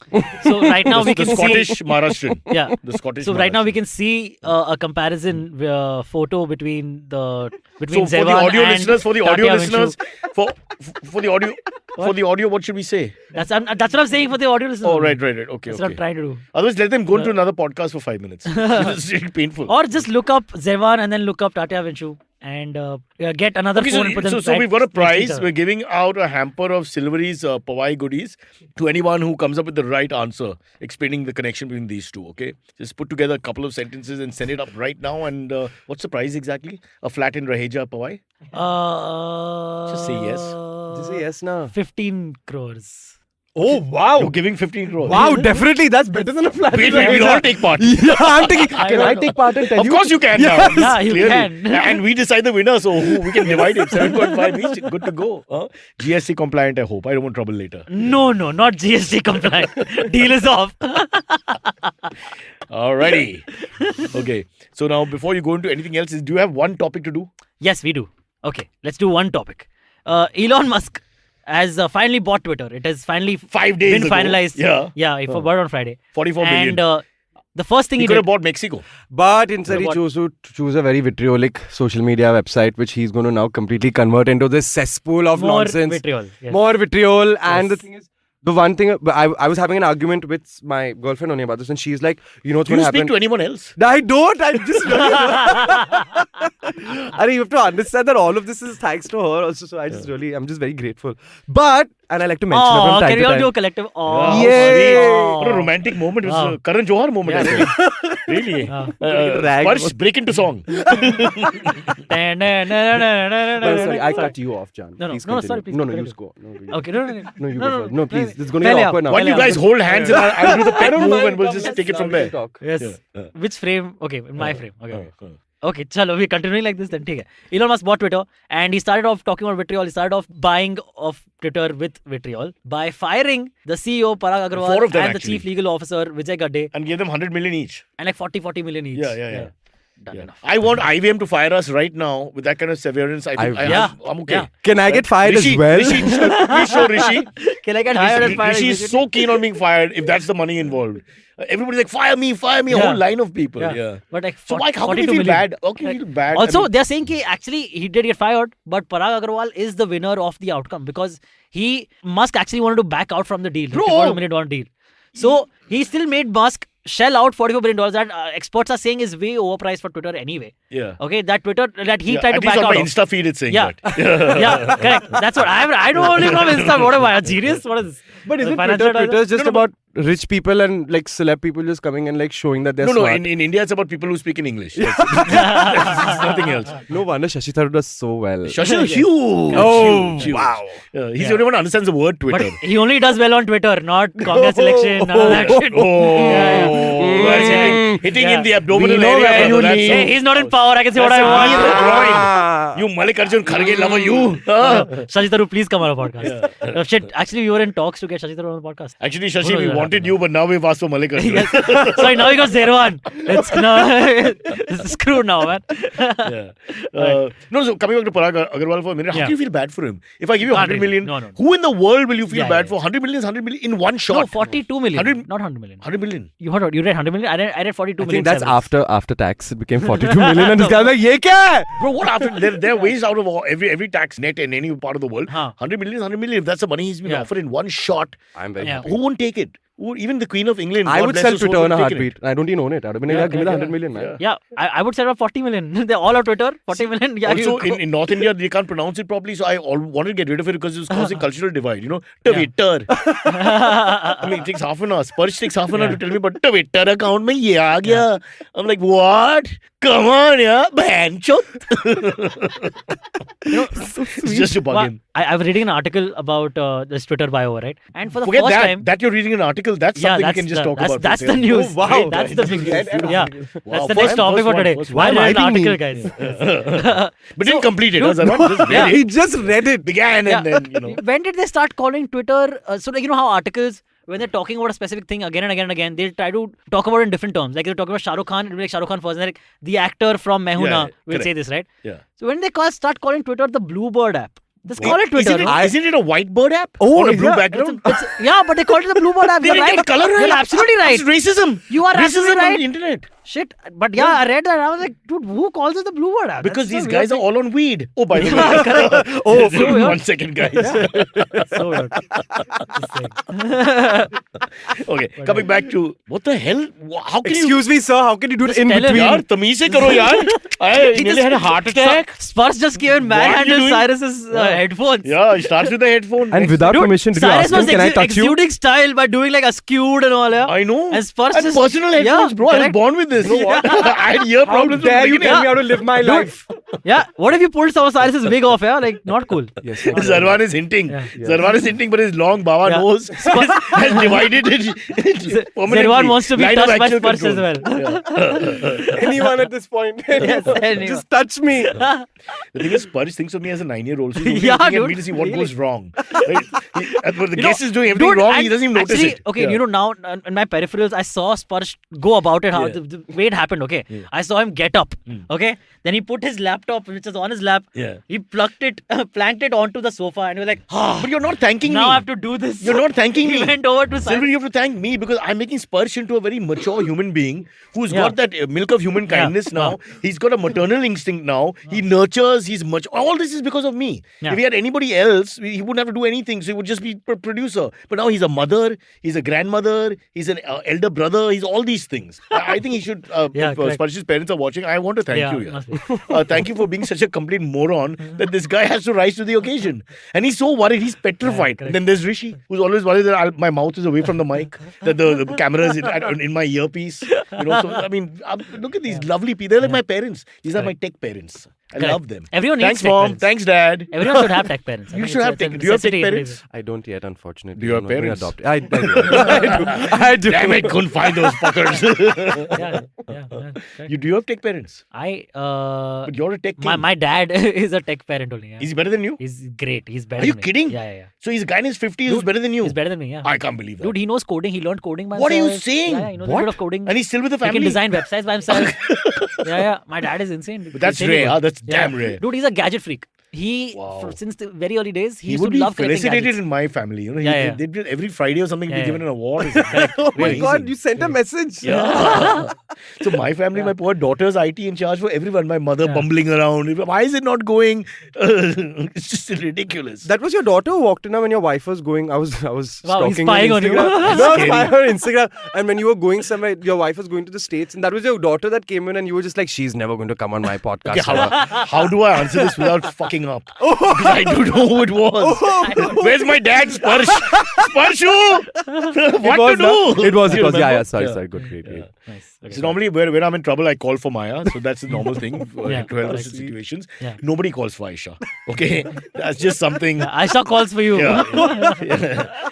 So right now we can the Scottish see. Maharashtrian. Yeah. The Scottish. So right now we can see a comparison photo between Zervaan for the audio listeners, for the audio, what should we say? That's what I'm saying for the audio listeners. Oh, right. Okay. That's what I'm trying to do. Otherwise, let them go into another podcast for 5 minutes. It's really painful. Or just look up Zervaan and then look up Tatya Vinchu and get another phone and put them so we've got a prize. We're giving out a hamper of Silvery's Pawai goodies to anyone who comes up with the right answer, explaining the connection between these two. Okay, just put together a couple of sentences and send it up right now. And what's the prize exactly? A flat in Raheja, Pawai. Just say yes. Just say yes now. 15 crores. Oh, wow. You're giving 15 crores. Wow, definitely. That's better than a flat. We'll all take part. Yeah, I'm taking. Can I take part and tell you? Of course you can Yes. now. Yeah, you Clearly. can. And we decide the winner, so we can divide it. 7.5 each. Good to go. GST compliant, I hope. I don't want trouble later. No, not GST compliant. Deal is off. Alrighty. Okay. So now, before you go into anything else, do you have one topic to do? Yes, we do. Okay, let's do one topic. Elon Musk has finally bought Twitter. It has finally 5 days been ago. finalized. Yeah, it bought on Friday. 44 billion. And the first thing He he could did. have bought Mexico. But instead, he chose to choose a very vitriolic social media website, which he's going to now completely convert into this cesspool of More nonsense. vitriol. Yes. More vitriol. And the thing is, the one thing, I was having an argument with my girlfriend only about this, and she's like, you know what's Do going you to speak happen? to anyone else? I don't. I just really. You have to understand that all of this is thanks to her also. So I'm just very grateful. But, and I like to mention her from time can to we all time. do a collective? Wow, Yay. sweet. What a romantic moment. It was a Karan Johar moment. I think. Really? Spurge, break into song. No, sorry, I cut you off, John. No, Please no, continue. sorry, please No, continue. you go. No, Okay, No, you go first. No, please. no. This is going to get awkward now. Why don't you guys hold hands and I'll do the pet move and we'll just take it from there. Yes. Which frame? Okay, in my frame. Okay, chalo, we're continuing like this then. Okay. Elon Musk bought Twitter and he started off talking about vitriol. He started off buying of Twitter with vitriol by firing the CEO Parag Agrawal Four of them, and the actually. Chief Legal Officer Vijay Gadde And give them 100 million each. and like 40 million each. Yeah. Done enough. I want IVM to fire us right now with that kind of severance. I think I'm okay. Yeah. Can I get fired Rishi, as well? Rishi, please show Rishi. Can I get hired as fired? Rishi is so keen on being fired if that's the money involved. Everybody's like, fire me, a whole line of people. Yeah. But like So how can you 42 feel million. bad? How can you feel bad? Also, I mean, they're saying he did get fired, but Parag Agrawal is the winner of the outcome because Musk actually wanted to back out from the deal, $54 million deal. So he still made Musk shell out $44 billion that experts are saying is way overpriced for Twitter anyway. Yeah. Okay, that Twitter that he tried to at least back on out my of. Insta feed it's saying Yeah. that. Yeah, correct. That's what I know only from Insta. What am I, a genius? What is this? But isn't Financial Twitter just No, about rich people and like celeb people just coming and like showing that they're No, smart? in India it's about people who speak in English. It's nothing else. No wonder Shashi Tharoor does so well. Shashi is huge. Oh, huge. wow. He's the only one who understands the word But Twitter. he only does well on Twitter, not Congress election, none of that shit. Hitting in the abdominal We know area. where you brother, that's need- Hey, he's not in power. I can say what I That's want. a groin. Ah. You Mallikarjun Kharge lover, you. Shashi Tharoor, please come on our podcast. Shit, actually, we were in talks to get Shashi Tharoor on the podcast. Actually, Shashi, we wanted you, but now we've asked for Malik. Yes. Sorry, now we got Zervaan. It's screwed now, man. Yeah. No, so coming back to Parag Agarwal for a minute, how Yeah. do you feel bad for him? If I give you Can't 100 really. million, No. who in the world will you feel Yeah, bad yeah, for? 100 million is 100 million in one shot. No, 42 million. 100 Not 100 million. 100 million. You read 100 million? I read 42 I million. think that's seven. after tax. It became 42 million, and this guy's like, "Ye kya?" Bro, what after? There are ways out of every tax net in any part of the world. Huh. 100 million is 100 million. If that's the money he's been Yeah. offered in one shot, I'm very Yeah. happy. who won't take it? Even the Queen of England. I God would bless sell her soul, Twitter in a would have taken heartbeat. I don't even own it. I'd have been like, Yeah, give me the yeah, 100 million, man. yeah. Yeah, I would sell 40 million. They're all on Twitter. 40 million. Yeah, Also, you go. in North India, they can't pronounce it properly, so I wanted to get rid of it because it was causing cultural divide. You know, Twitter. I mean, it takes half an hour. Spurge takes half an hour to tell me, but Twitter account mein ye aa gaya. I'm like, what? Come on, yeah, banchot. It's just to bug Well, him. I was reading an article about this Twitter bio, right? And for the Forget first that. time, That you're reading an article. That's yeah, something that's we can just the, talk that's, about. that's for the a news. second. Wow. That's the big news. Yeah, Wow, that's the first- next topic for first today. one, first Why one. did an Why article, didn't guys? But didn't complete it. Zervaan just read He it, just read it. began and then, you know. When did they start calling Twitter? So, like, you know how articles, when they're talking about a specific thing again and again and again, they try to talk about it in different terms. Like, they're talking about Shah Rukh Khan, it'll be like Shah Rukh Khan first. And like, the actor from Main Hoon Na will correct. say this, right? Yeah. So, when they start calling Twitter the Bluebird app, just call it Twitter. Isn't it a whitebird app? Oh, on a blue yeah. background? Yeah, but they call it the Bluebird app. They You're didn't right. get color right. You're absolutely right. It's racism. You are racism absolutely on right. the internet. Shit. But yeah, I read that and I was like, dude, who calls it the Bluebird app? Because That's these so guys are weird. all on weed. Oh, by the way. Oh, so weird. 1 second, guys. So weird. Just saying. Okay, coming back to what the hell? How can you? Excuse me, sir. How can you do it in tell him, between? Yaar, तमीज से करो यार. I nearly had a heart attack. Spurs just came and What are you manhandled doing? Cyrus's headphones. Yeah, it starts with the headphone. And without Dude, permission, did you Cyrus ask him, was can I touch you? exuding style by doing like a skewed and all. Yeah? I know. And Spurs and just personal headphones, yeah, bro. I was correct. born with this. You know what? I had ear How problems. dare you from the tell me beginning. how to live my life? Yeah. What if you pulled some of Cyrus's wig off? Yeah, like not cool. Yes, Zervaan is hinting. Yeah. Zervaan is hinting, but his long Baba Yeah. nose has divided it. Zervaan wants to be Line of touched by actual Spurs as control. well. Anyone at this point. Yes, anyone. Just touch me. The thing is, Spurs thinks of me as a 9-year-old. So he's Yeah, looking at dude, me to see what really. goes wrong. Right? But the You guest know, is doing everything dude, wrong. He and doesn't even notice actually, it. Okay, Yeah. you know, now in my peripherals, I saw Spurs go about it, how Yeah. the way it happened, okay? Yeah. I saw him get up, okay? Then he put his laptop, which was on his lap, Yeah. he plucked it, planked it onto the sofa, and he was like, But you're not thanking now me. I have to do this. You're not thanking He me. went over to Silver, Cyrus. you have to thank me because I'm making Spurge into a very mature human being who's Yeah. got that milk of human kindness now. He's got a maternal instinct now. He nurtures, he's much. All this is because of me. Yeah. If he had anybody else, he wouldn't have to do anything. So he would just be a producer. But now he's a mother, he's a grandmother, he's an elder brother, he's all these things. I think he should, Yeah, if correct. Spurge's parents are watching, I want to thank Yeah, you. Yeah. must be. Thank you for being such a complete moron that this guy has to rise to the occasion. And he's so worried, he's petrified. correct. Then there's Rishi, who's always worried that my mouth is away from the mic, that the camera is in my earpiece. You know, so I mean, look at these lovely people. They're like my parents. These are my tech parents. I Correct. love them. Everyone needs Thanks, tech mom. parents. Thanks, dad. Everyone should have tech parents. I You think should have it's a tech- do you have tech necessity in parents? today's- I don't yet, unfortunately. Do you have I'm not being parents? adopted. I do. I do. Damn it, couldn't find those fuckers. Yeah, correct. Do you have tech parents? But But you're a tech king. my dad is a tech parent only. Yeah. Is he better than you? He's great. He's better Are you than me. kidding? Yeah. So he's a guy in his 50s who's Dude, better than you. He's better than me, yeah. I can't believe that. Dude, he knows coding. He learned coding by What are you himself. saying? Yeah, he knows a What? bit of coding. And he's still with the He family. can design websites by himself. yeah. My dad is insane. But that's Insanely rare, good. huh? That's damn rare. Dude, he's a gadget freak. He, Wow. since the very early days, he He used would to be love collecting felicitated gadgets. in my family. You know, Yeah. They'd be, every Friday or something, he'd be Yeah, given yeah. an award. Oh my Amazing. god, you sent a message. Yeah. So my family, my poor daughter's IT in charge for everyone. My mother Yeah. bumbling around. Why is it not going? It's just ridiculous. That was your daughter who walked in when your wife was going. I was Wow, he's stalking spying her on you. Instagram. No, I was Scary. spying on her Instagram. And when you were going somewhere, your wife was going to the States, and that was your daughter that came in, and you were just like, she's never going to come on my podcast. Okay, how do I answer this without fucking up? Because I don't know who it was. Where's my dad? Sparshu! What to do? It was. You Yeah, remember? Sorry. Good, great. Nice. Okay. So normally when I'm in trouble, I call for Maya. So that's the normal thing Yeah, to help us correct. in situations. Yeah. Nobody calls for Aisha. Okay? That's just something. I saw calls for you. Yeah.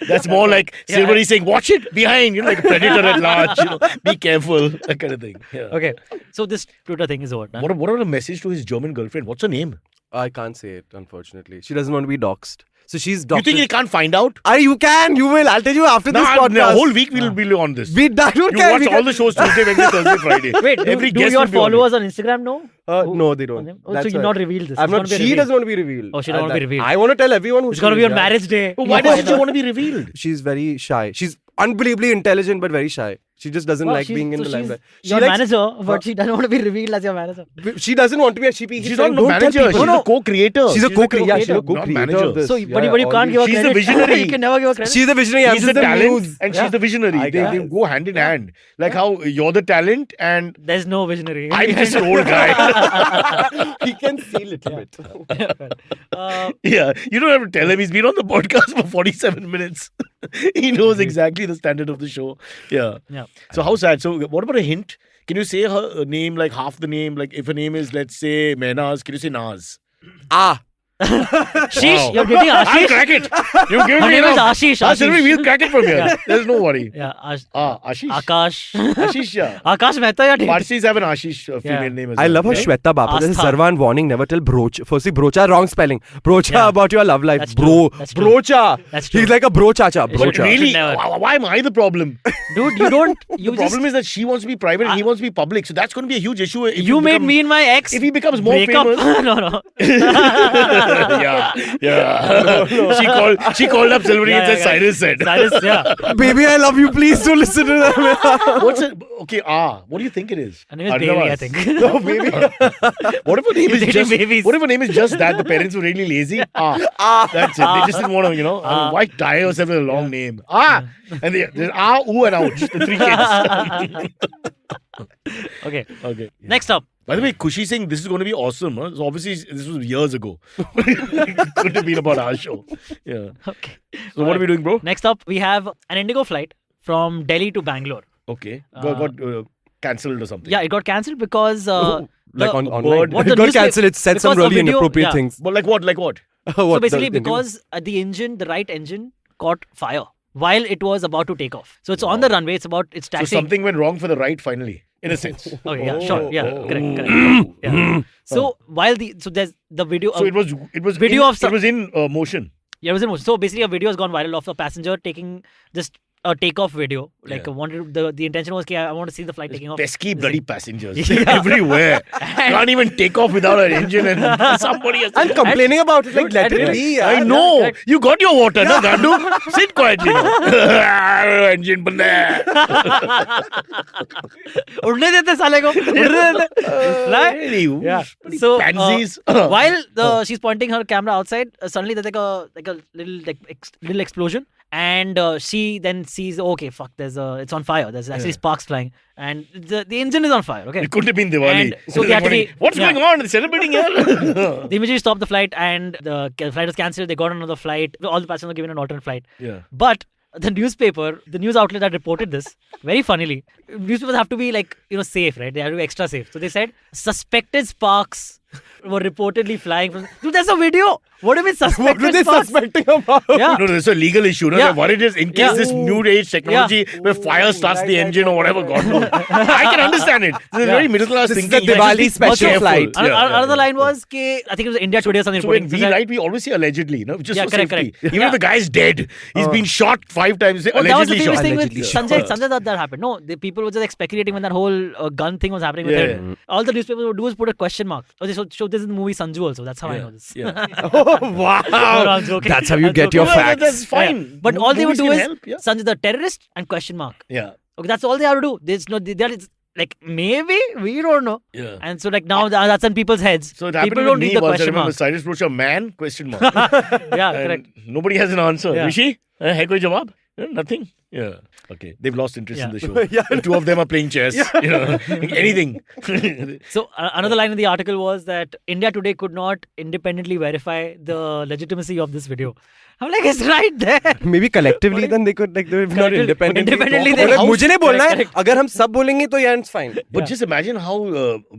That's more like Silver is saying, watch it behind, like a predator at large, be careful, that kind of thing. Yeah. Okay. So this Twitter thing is over. Huh? What about a message to his German girlfriend? What's her name? I can't say it, unfortunately. She doesn't want to be doxxed. So she's You Dr. think they can't find out? You can. You will. I'll tell you after this podcast. The whole week we'll be on this. I don't You care. watch all the shows Tuesday, Wednesday, Thursday, Friday. Wait, Every do guest your will be on it. followers on Instagram know? No, they don't. Oh, so That's you why. not reveal this. I'm It's not. gonna be She revealed. doesn't want to be revealed. Oh, she don't want to be revealed. I want to tell everyone who It's gonna be on yeah. marriage day. Why does she want to be revealed? She's very shy. She's unbelievably intelligent but very shy. She just doesn't like being in the limelight. Your manager, but she doesn't want to be revealed as your manager. She doesn't want to be a sheepy. She's not a manager. She's a co-creator. She's a co-creator. Yeah, She's a not co-creator manager. of this. So, but you can't give her She's credit. the visionary. You can never give her credit. She's the visionary. He's the talent muse. and she's the visionary. They go hand in hand. Like how you're the talent and There's no visionary. I'm just an old guy. He can see a little bit. Yeah, you don't have to tell him. He's been on the podcast for 47 minutes. He knows exactly the standard of the show. Yeah. So how sad. So what about a hint? Can you say her name, like half the name? Like if her name is, let's say, Mehnaz, can you say Naz? Sheesh, Wow. you're getting I'll Ashish. crack it. You're giving Her me name is enough. Ashish. Sylvie, we'll crack it from here. There's no worry. Yeah, Ashish. Akash. Ashish, yeah. Akash Mehta ya take. Parsis have an Ashish female Yeah. name as I well. love her right? Shweta Bapa. This is Astha. Zervaan warning. Never tell broach. Firstly, brocha, wrong spelling. Brocha Yeah. about your love life. That's Bro. true. That's true. Brocha. That's true. He's like a brochacha. But But Brocha. really, Never. why am I the problem? Dude, you don't. The You problem just. is that she wants to be private and he wants to be public. So that's going to be a huge issue. If You made me and my ex. If he becomes more break up. famous. No. Yeah. She called up Silvery and said, Cyrus said. Cyrus, yeah. Baby, I love you. Please don't listen to that. What's it? Okay, what do you think it is? Her name is Baby, I think. No, baby. What if her name is dating just? babies. What if her name is just that? The parents were really lazy. That's it. They just didn't want to, why tie yourself with a long name? And there's ooh, and ouch. The three kids. Okay. Next up. By the way, Kushi saying this is going to be awesome. Huh? So obviously, this was years ago. It couldn't have been about our show. Yeah. Okay. So what are we doing, bro? Next up, we have an Indigo flight from Delhi to Bangalore. Okay. Got cancelled or something. Yeah, it got cancelled because Like the- on online. What It the got newspaper- cancelled. It said some because a really video- inappropriate yeah. things. But like what? Like what? So basically, because the right engine caught fire while it was about to take off. So it's on the runway. It's So taxiing. something went wrong for the right finally, in a sense. Okay, yeah, sure, yeah, correct. Yeah. So there's the video. So it was video in, of some- it was in motion. Yeah, it was in motion. So basically, a video has gone viral of a passenger taking just a takeoff video. Like the intention was, I want to see the flight taking off. Pesky bloody passengers Yeah. everywhere. Can't even take off without an engine and somebody has I'm complaining about it. Like, Dude, let and- it be. I know. You got your water, no, Gandu? Sit quietly. Engine banda hai. उड़ने देते साले को उड़ने देते Fly? Really? Yeah. Bloody So pansies. while she's pointing her camera outside, suddenly there's like a little explosion, and she then sees, okay, fuck, it's on fire. There's actually sparks flying, and the engine is on fire. Okay. It could have been Diwali. And so they had to be- What's yeah. going on? They're celebrating here. They immediately stopped the flight, and the flight was cancelled. They got another flight. All the passengers were given an alternate flight. Yeah. But the news outlet that reported this, very funnily, newspapers have to be safe, right? They have to be extra safe. So they said suspected sparks were reportedly flying from. Dude, there's a video. What do you mean suspected What were they sparks? suspecting about? Yeah. No, there's a legal issue. No? Yeah. What it is, in case Yeah. this new age technology where fire starts the engine or whatever, God knows. I can understand it. This is very middle class This is thinking. the Like, Diwali just be special careful. flight. Another line was, I think it was India Today or something. So when reporting. we So write, we always say allegedly, no? Just Yeah, for correct, safety. correct. Even if the guy is dead, he's been shot 5 times. Say, that was the allegedly famous shot. thing with Allegedly Sanjay that happened. No, the people were just speculating when that whole gun thing was happening with Yeah, him. All the newspapers would do was put a question mark. Okay, so this is the movie Sanju also. That's how I know this. Yeah. Oh, wow. No, I'm joking. That's how you I'm get your joking. facts. That's fine. Yeah. But all they would Movies do can is help, yeah. Sanjay the terrorist and question mark. Yeah. Okay, that's all they have to do. There's no, that is like maybe we don't know. Yeah. And so now that's in people's heads. So it happened People with don't me need the once. I question remember mark. Cyrus approached a man, question mark. Yeah, And correct. nobody has an answer. Yeah. Rishi, hai koi jawab? Nothing. Yeah. Okay. They've lost interest in the show. Yeah. The two of them are playing chess. You know, anything. So another line in the article was that India Today could not independently verify the legitimacy of this video. I'm like, it's right there. Maybe collectively then they could like they not Collectively- independently. independently talk they- about it. मुझे नहीं बोलना है. Correct. अगर हम सब बोलेंगे तो yeah, it's fine. But Yeah. just imagine how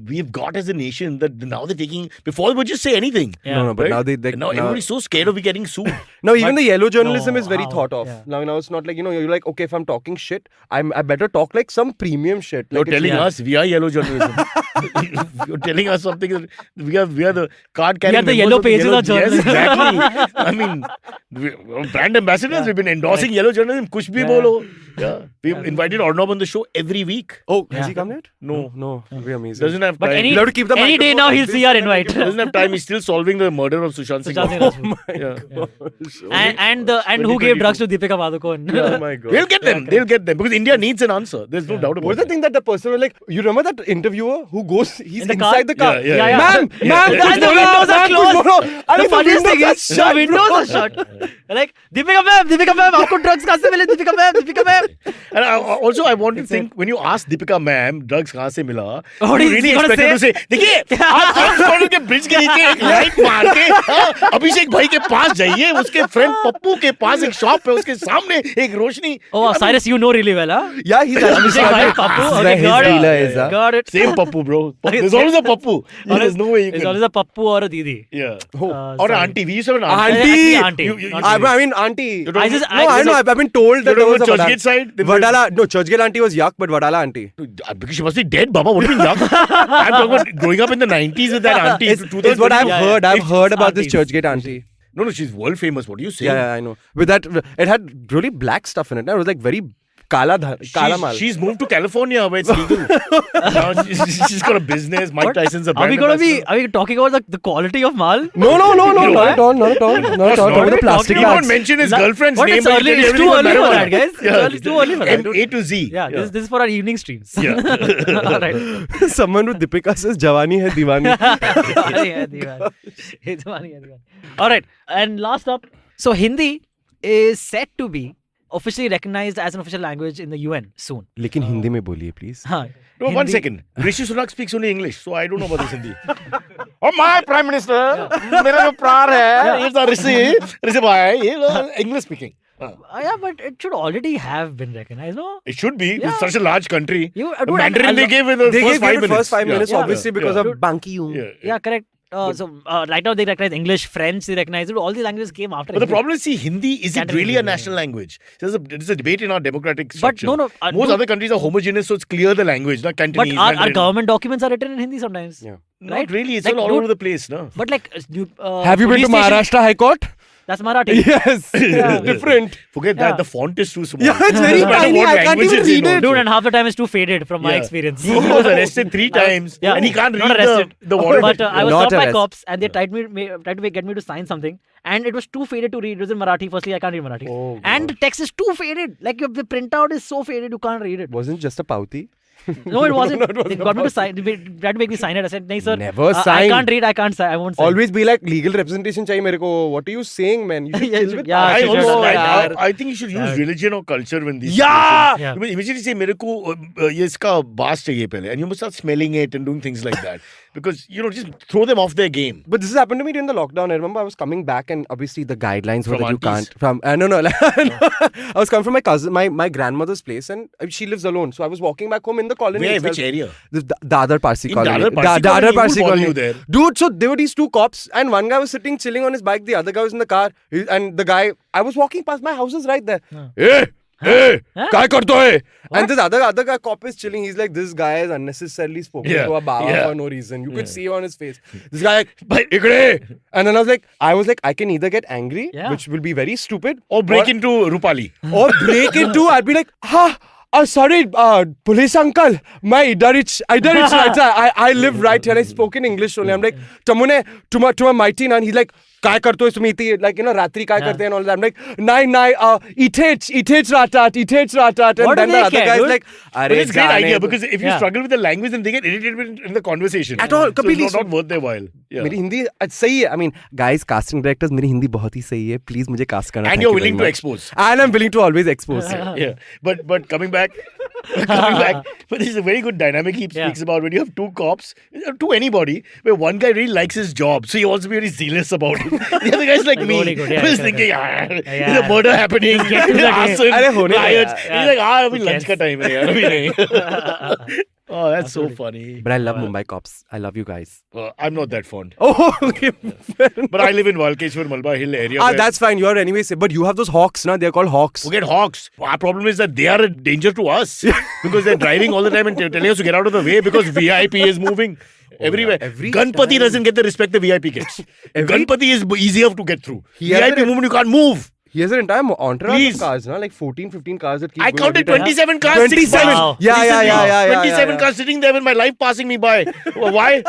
we've got as a nation that now they're taking. Before they would just say anything. Yeah. No, but Right? now And now everybody's so scared of getting sued. No, even But- the yellow journalism No, is very wow. thought of. Yeah. Now it's not like, you're like, okay, if I'm talking shit, I better talk like some premium shit. You're Like, telling us we are yellow journalism. You're telling us something. We are the card carrying. We are the yellow pages of journalism. Yes, exactly. I mean, brand ambassadors. We've been endorsing yellow journalism. Kuch bhi bolo. Yeah, we've invited Arnab on the show every week. oh, has he come yet? No. No, be amazing. Doesn't have But time. any You'll have to keep the day microphone now like he'll this see our and then invite. Doesn't have time. He's still solving the murder of Sushant Singh. Sushant Singh Rajput. Rajput. Yeah. And who gave drugs to Deepika Padukone? Oh my god. They'll get them. They'll get them because India needs an answer. There's no doubt about What's the it. thing that the person was like? You remember that interviewer who goes? He's In the car? inside the car. Yeah, yeah, Ma'am, yeah. ma'am, Yeah. kuch And the bolo, windows are ma'am, kuch closed. bolo. And The funniest thing is, shut, the windows are shut. Like, Deepika ma'am, आपको drugs कहाँ से मिले? Deepika ma'am. And I want to think when you ask Deepika ma'am drugs कहाँ से मिला, What you is really he gonna expect her to say, देखिए आप corner के ब्रिज के नीचे एक लाइट मार के अभिषेक भाई के पास जाइए, उसके फ्रेंड पप्पू के पास एक शॉप है, उसके सामने एक रोशनी. Oh, Cyrus, you know really well, huh? Yeah, he's Abhishek bhai, Pappu. This is Okay, where his got it. dealer is. Huh? Got it. Same Pappu, bro. There's always a Pappu. There's no way you It's can. always a Pappu or a Didi. Yeah. Oh. Or an sorry. auntie. We used to have an auntie. Auntie. Actually, auntie. You- Not I- Didi. I mean, auntie. You No, don't- I know. I've been told that You there don't was know a Churchgate side? Vadala. No, Churchgate auntie was yuck, but Vadala auntie. Because she must be dead, Baba. What do you mean young? I'm talking about growing up in the 90s with that auntie. It's what I've Yeah, heard. yeah. I've heard about aunties. this Churchgate auntie. No, she's world famous. What do you say? Yeah, I know. With that, it had really black stuff in it. It was like very kala mal. She's moved to California where it's legal. Now she's got a business. Mike Tyson's a Are brand we gonna ambassador. be? Are we talking about the quality of mal? No, know not at all, not at all. Not at all. not. The plastic He won't bags. mention his girlfriend's What? name. It's but early. he'll tell It's you too everything early for about that, marijuana. guys. It's too early for that. A to Z. Yeah, this is for our evening streams. Yeah. All right. Someone with Deepika says, Jawani hai diwani. All right. And last up, so Hindi is set to be officially recognized as an official language in the UN soon. लेकिन हिंदी में बोलिए, please. हाँ. No, one Hindi- second. Rishi Sunak speaks only English, so I don't know about this Hindi. Oh, my Prime Minister, मेरा जो प्राण है, it's a Rishi bhai, English speaking. Yeah, but it should already have been recognized, no? It should be. Yeah. It's such a large country. You- The dude, Mandarin they gave in the They first gave 5 it minutes. first 5 minutes, Yeah. obviously, because Yeah. of Banki Yung. Yeah. Yeah, correct. So right now they recognize English, French, they recognize it. All these languages came after. But the Hindi. problem is, see, Hindi, is it Cantonese really a is national language? There's a debate in our democratic But structure. no, Most dude, other countries are homogeneous, so it's clear the language, not but Cantonese. our Mandarin. government documents are written in Hindi sometimes. Yeah. Not right? really. It's Like, all dude, over the place, no? But like, Have you been to police station- Maharashtra High Court? That's Marathi. Yes. Different. Forget Yeah. that. The font is too small. Yeah, it's very No matter tiny. what I can't languages even they read know. it. Dude, and half the time is too faded from my Yeah. experience. He was arrested 3 times, Yeah. and he can't Not read arrested. the warrant. But I was Not stopped by arrest. cops and they tried to get me to sign something, and it was too faded to read. It was in Marathi. Firstly, I can't read Marathi, Oh, and the text is too faded. Like the printout is so faded, you can't read it. Wasn't just a pauti? No, it wasn't. No, it wasn't They got me to about- sign. They tried to make me sign it. I said, "No, sir. Never I sign. can't read. I can't sign. I won't sign." Always be like, legal representation chahiye mere ko. What are you saying, man? You should Yeah, chill with yeah, that. I should also, have done that. I think you should use religion or culture when these. Yeah! situations. You immediately say, "मेरे को ये इसका बास चाहिए पहले," and you must start smelling it and doing things like that because just throw them off their game. But this has happened to me during the lockdown. I remember I was coming back, and obviously the guidelines were From that you aunties? can't. From no, I was coming from my cousin, my grandmother's place, and she lives alone. So I was walking back home in the colony. Where? itself. Which area? The other Parsi In colony. Dadar Parsi colony, Dadar who Parsi brought colony. you there? Dude, so there were these 2 cops, and one guy was sitting chilling on his bike, the other guy was in the car, and the guy, I was walking past, my house is right there. Hey, काय करतो है? And this other guy cop is chilling. He's like, this guy has unnecessarily spoken Yeah, to a Baba yeah. for no reason. You could see it on his face. This guy like, ikde. And then I was like, I can either get angry, Yeah. which will be very stupid, Or break into Rupali. or break into. I'd be like, sorry, police uncle. My Idarich right there. I live right here. I spoke in English only. I'm like, Tuma mighty nan. He's like, काय करतोय तुम्ही ती like रात्री काय करते and all that. I'm like, नाही इथेच राहतात and What do then the they other care, guy's dude? like, But अरे it's a great जाने idea दो. because if you Yeah. struggle with the language, then they get irritated in the conversation. At all, So completely. it's not worth their while. Yeah. मेरी हिंदी सही है. I mean, guys, casting directors, मेरी हिंदी बहुत ही सही है. Please मुझे cast करना. And Thank you're you very willing to much. expose. And I'm willing to always expose. Yeah. But coming back, but this is a very good dynamic he speaks about when you have 2 cops, to anybody, where one guy really likes his job, so he wants to be very zealous about it. The other guy's like me, Good, yeah, who's correct, thinking, correct. there's a murder happening, arson, अरे होने दो riots. यार. He's like, अभी lunch का time है यार, अभी नहीं. Oh, that's so funny. But I love Mumbai cops. I love you guys. I'm not that fond. Oh, okay. But I live in Walkeshwar, Malba Hill area. where That's fine. You're anyway safe. But you have those hawks, na? They're called hawks. Forget hawks. Our problem is that they are a danger to us because they're driving all the time and telling us to get out of the way because VIP is moving everywhere. Every Ganpati time. doesn't get the respect the VIP gets. Ganpati is easier to get through. He has VIP a- movement, you can't move. He has an entire entourage Please. of cars, na? Like 14, 15 cars that keep I going counted every time. 27 cars, 27. 6 Wow. Yeah. 27 cars sitting there with my life passing me by. Why?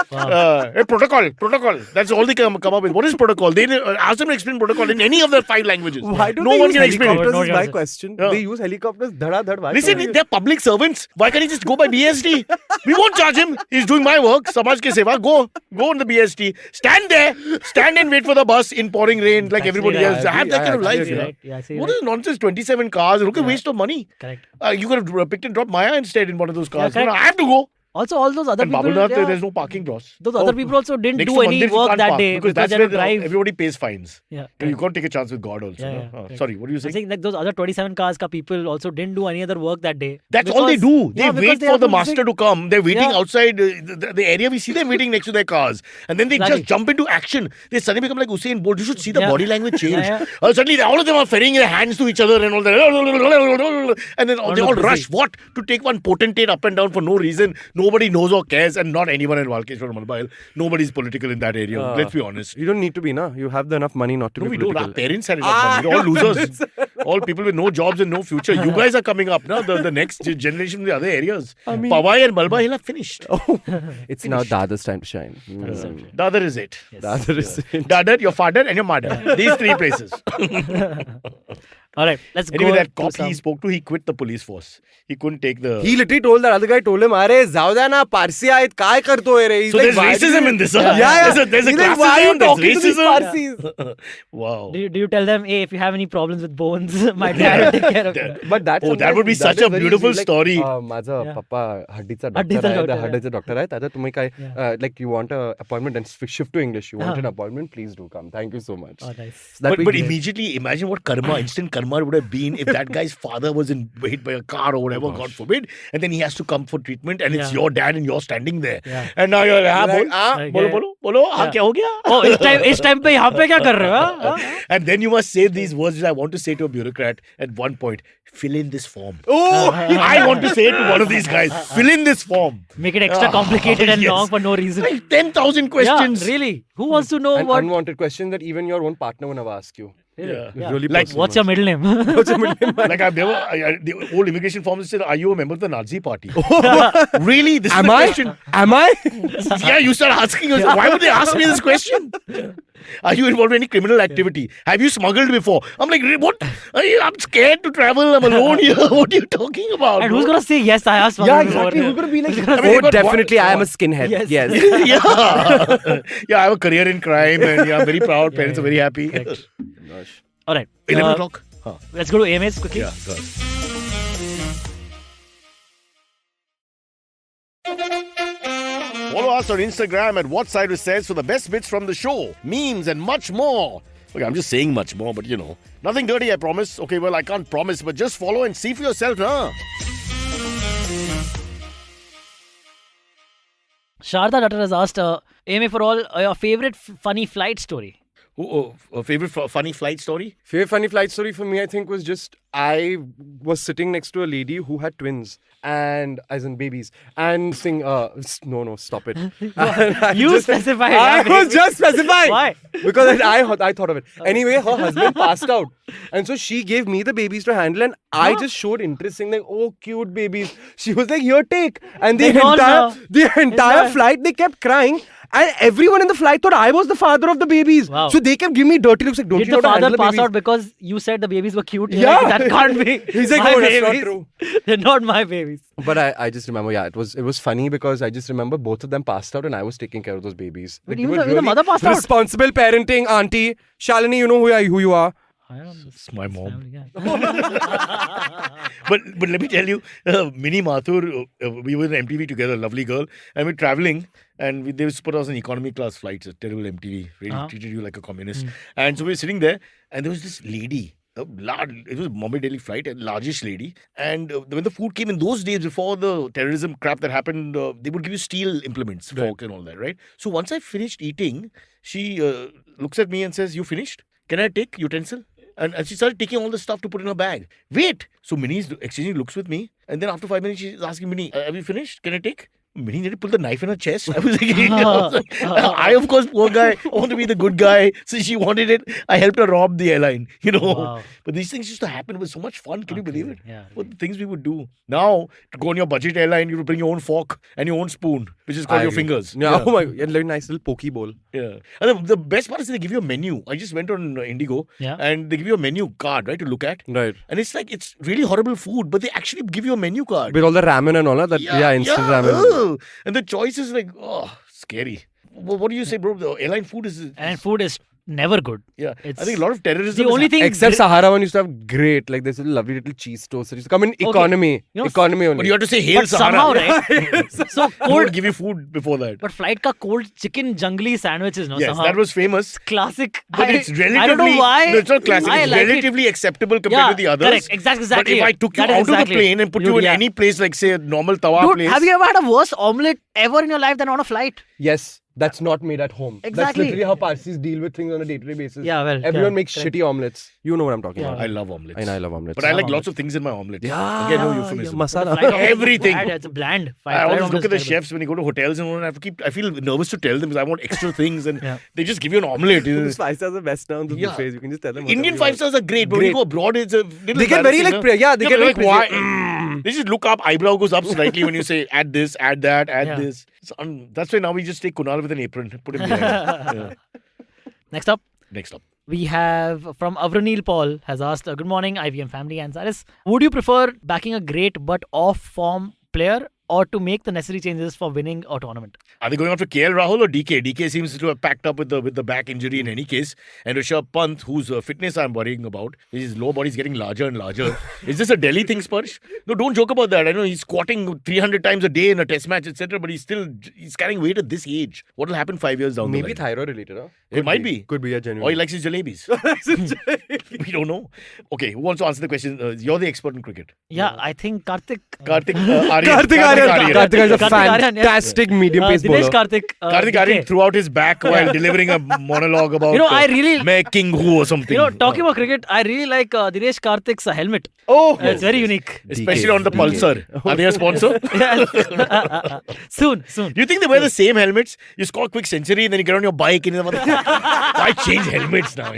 Protocol. That's all they come up with. What is protocol? They ask them to explain protocol in any of the 5 languages. Why don't no they one use can explain it. helicopters? No, Is no, my no. question. Yeah. They use helicopters. Dhad. Why Listen, can't they they're public servants. Why can't he just go by BST? We won't charge him. He's doing my work. Samaj ke seva. Go on the BST. Stand there. Stand and wait for the bus in pouring rain like Actually, everybody right. else. Have that kind of I life. agree. Yeah. Right. Yeah, see, What right. is nonsense? 27 cars. Look at waste of money. Correct. You could have picked and dropped Maya instead in one of those cars. correct. No, I have to go. Also, all those other And people, Babulnath, yeah, there's no parking bros. those other people also didn't Next do to any Mandir, you work can't that park day because because that's they where don't drive. everybody pays fines. Yeah, You can't take a chance with God also. Yeah, no? yeah, correct. Sorry, what do you I'm say? saying like those other 27 cars ka people also didn't do any other work that day. That's all they Because- do. They Yeah, because wait they for have the to master visit- to come. They're waiting Yeah. outside the area. We see them waiting next to their cars. And then they Exactly. just jump into action. They suddenly become like Usain Bolt. You should see the Yeah. body language change. Yeah. Suddenly, all of them are ferrying their hands to each other and all that. And then they all busy. rush. What? To take one potentate up and down for no reason. Nobody knows or cares. And not anyone in Walkeshwar Mobile. Nobody's political in that area. Let's be honest. You don't need to be, na? You have enough money not to No, be we don't. political. Our parents had enough money. They're all losers. All people with no jobs and no future. You guys are coming up now. The next generation in the other areas. Powai and Malba Hill are finished. It's now Dada's time to shine. Dadar is it. Dada is Dadar, your father, and your mother. These 3 places. All right, let's Anyway, go. that to cop some- he spoke to, he quit the police force. He couldn't take the. He literally told that other guy, told him, "Arey, जाऊ ना Parsi आहेत काय करतोय रे?" He's So like, there's "Why do racism you-" in this, huh? Yeah. There's a He's like, "Why are you classism, there's talking to these racism." Parsis? Wow. Do you tell them, hey, if you have any problems with bones, my dad will take care of it. But that's Oh, that would be such a beautiful story. माझा Yeah. पप्पा हड्डीचा हड्डीचा doctor आहे doctor, हड्डीचा doctor आहे त्याचा तुम्ही काय like you want a appointment and shift to English you want Uh-huh. an appointment please do come thank you so much. Oh, nice. So that But we- immediately imagine what karma, instant karma would have been if that guy's father was hit by a car or whatever, God forbid, and then he has to come for treatment and it's Yeah. your dad and you're standing there. Yeah. And now you're like, Like, bolo, Yeah. kya ho gaya? Oh, इस time पे यहाँ पे क्या कर रहे हो? हाँ? हाँ? And then you must say these words which I want to say to a bureaucrat at one point. Fill in this form. Oh, I want to say it to one of these guys. Fill in this form. Make it extra complicated and Yes. long for no reason. Like 10,000 questions. Yeah, really. Who wants to know an what? unwanted question that even your own partner would never ask you. Yeah. Yeah. Really Like, personal What's your middle name? What's your middle name? Like I've never, the old immigration forms said, are you a member of the Nazi party? Really? This Am is the I? question. Am I? Yeah, you start asking yourself, why would they ask me this question? Are you involved in any criminal activity? Have you smuggled before? I'm like, what? I'm scared to travel. I'm alone here. What are you talking about? And who's bro? gonna say yes? I asked. Yeah, before. exactly. Who's gonna be like, I mean, they oh, got definitely, one- I am a skinhead. Yes. Yes. Yeah. Yeah, I have a career in crime and yeah, I'm very proud. Parents are very happy. Correct. All right. 11 o'clock? Huh. Let's go to AMAs quickly. Yeah, go ahead. Follow us on Instagram at What Cyrus Says for the best bits from the show, memes, and much more. Okay, I'm just saying much more, but you know, nothing dirty, I promise. Okay, well, I can't promise, but just follow and see for yourself, huh? Sharda Dutter has asked, AMA for all, your favorite funny flight story. A favorite funny flight story? Favorite funny flight story for me, I think, was just I was sitting next to a lady who had twins, and as in babies, and saying, no, stop it. And I You specified. I yeah, was just specifying. Why? Because I thought of it. Anyway, her husband passed out. And so she gave me the babies to handle, and I just showed interest, saying like, oh, cute babies. She was like, here, take. And the They all know. entire Yeah. flight, they kept crying. And everyone in the flight thought I was the father of the babies. Wow. So they kept giving me dirty looks like, don't Did you know the how to father handle the pass babies? out because you said the babies were cute? You're Yeah. like, that can't be. He's like, my no, that's not babies. true. They're not my babies. But I just remember, yeah, it was funny because I just remember both of them passed out and I was taking care of those babies. But they even were the mother passed out? Responsible parenting, auntie. Shalini, you know who you are. It's my mom. Yeah. But let me tell you, Mini Mathur, we were in MTV together, lovely girl, and we're traveling, and they put us in economy class flights. A terrible MTV, really treated you like a communist. And so we were sitting there, and there was this lady It was a Bombay Delhi flight, a largest lady. And when the food came in those days before the terrorism crap that happened, they would give you steel implements, fork and all that, right? So once I finished eating, she looks at me and says, "You finished? Can I take utensil?" And she started taking all the stuff to put in her bag. Wait! So Minnie's exchanging looks with me. And then after 5 minutes, she's asking Minnie, "Have you finished? Can I take?" Minnie nearly pulled the knife in her chest. I was like, I, of course, poor guy, want to be the good guy. So she wanted it. I helped her rob the airline, Wow. But these things used to happen. It was so much fun. Can you believe it? Yeah. What the things we would do. Now, to go on your budget airline, you would bring your own fork and your own spoon, which is called I your agree. fingers. Yeah. Oh my God. Very nice little pokey bowl. Yeah. And the best part is they give you a menu. I just went on Indigo Yeah. and they give you a menu card, right, to look at. Right. And it's like, it's really horrible food, but they actually give you a menu card. With all the ramen and all that. Yeah, instant ramen. ugh. And the choice is like, scary. What do you say, bro? The airline food is... And food is never good. Yeah. It's I think a lot of terrorism the is only thing. Except Sahara one used to have great, like this lovely little cheese toast. It used to come in economy. You know, Economy only. But you have to say, hail But Sahara. somehow, right? So They cold. would give you food before that. But flight ka cold chicken jungly sandwiches, no? Yes, Somehow. that was famous. Classic. But it's relatively... I don't know why. No, it's not classic. I It's like relatively acceptable compared to the others. Correct. Exactly. But if I took you That is out of the exactly plane and put you in any place, like say a normal tawa Dude, place... have you ever had a worse omelette ever in your life than on a flight? Yes, that's not made at home. That's Exactly. literally how Parsis deal with things on a day-to-day basis. Yeah, well, Everyone yeah, makes correct. shitty omelets. You know what I'm talking about. I love omelets. I love omelets. But I like Love lots of things in my omelette. Yeah. Again, no euphemism. Masala. Flight omelette is Everything. bland, it's bland. I always look at the chefs when you go to hotels and all, and I feel nervous to tell them because I want extra things and they just give you an omelette. Those 5 stars are best now in the buffets. You can just tell them. Indian 5 stars are great, but when you go abroad, it's a little They get very embarrassing, like, they get like very why? They just look up, eyebrow goes up slightly when you say add this, add that, add Yeah. this. That's why now we just take Kunal with an apron, put him behind. Yeah. Next up, Next up. we have from Avranil Paul has asked, Good morning, IVM family and Cyrus. Would you prefer backing a great but off-form player or to make the necessary changes for winning a tournament? Are they going after KL Rahul or DK? DK seems to have packed up with the back injury in any case. And Rishabh Pant, whose fitness I'm worrying about, his lower body is getting larger and larger. Is this a Delhi thing, Sparsh? No, don't joke about that. I know he's squatting 300 times a day in a test match, etc. But he's carrying weight at this age. What will happen 5 years down the Maybe line? thyroid related, huh? It might be. Could be a Or genuine. he likes his jalebis. We don't know. Okay, who wants to answer the question? You're the expert in cricket. Yeah, I think Karthik. Karthik Aryan. Karthik Aryan. Karthik is a Karthik Aryan, yes. fantastic medium pace Dinesh bowler. Karthik. Karthik DK. Aryan threw out his back while delivering a monologue about I really... Main King Who or something. talking about cricket, I really like Dinesh Karthik's helmet. Oh, It's very unique. Especially on the Pulsar. Are they a sponsor? Soon. You think they wear the same helmets? You score a quick century and then you get on your bike and you're like, why change helmets now,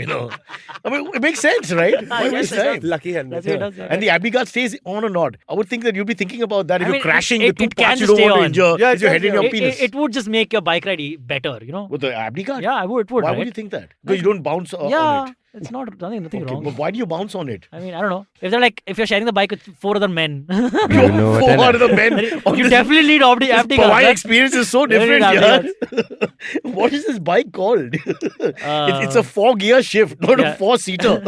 I mean, it makes sense, right? Why waste time? lucky helmet. That's what it does, yeah. And the Abbey guard stays on or not? I would think that you'd be thinking about that if I you're mean, crashing it the two can parts you don't stay want to on. injure. Yeah, Is your head in your penis? It would just make your bike ride better, With the Abbey guard? Yeah, it would. Why right? would you think that? Because you don't bounce on Yeah, it. it's nothing Okay, wrong. but why do you bounce on it? I mean, I don't know. If you're sharing the bike with 4 other men, You know what Four I are the men. on you this- definitely need Abdi My guard. experience is so You don't different, need yeah. What is this bike called? It's a 4-gear shift, not a 4-seater.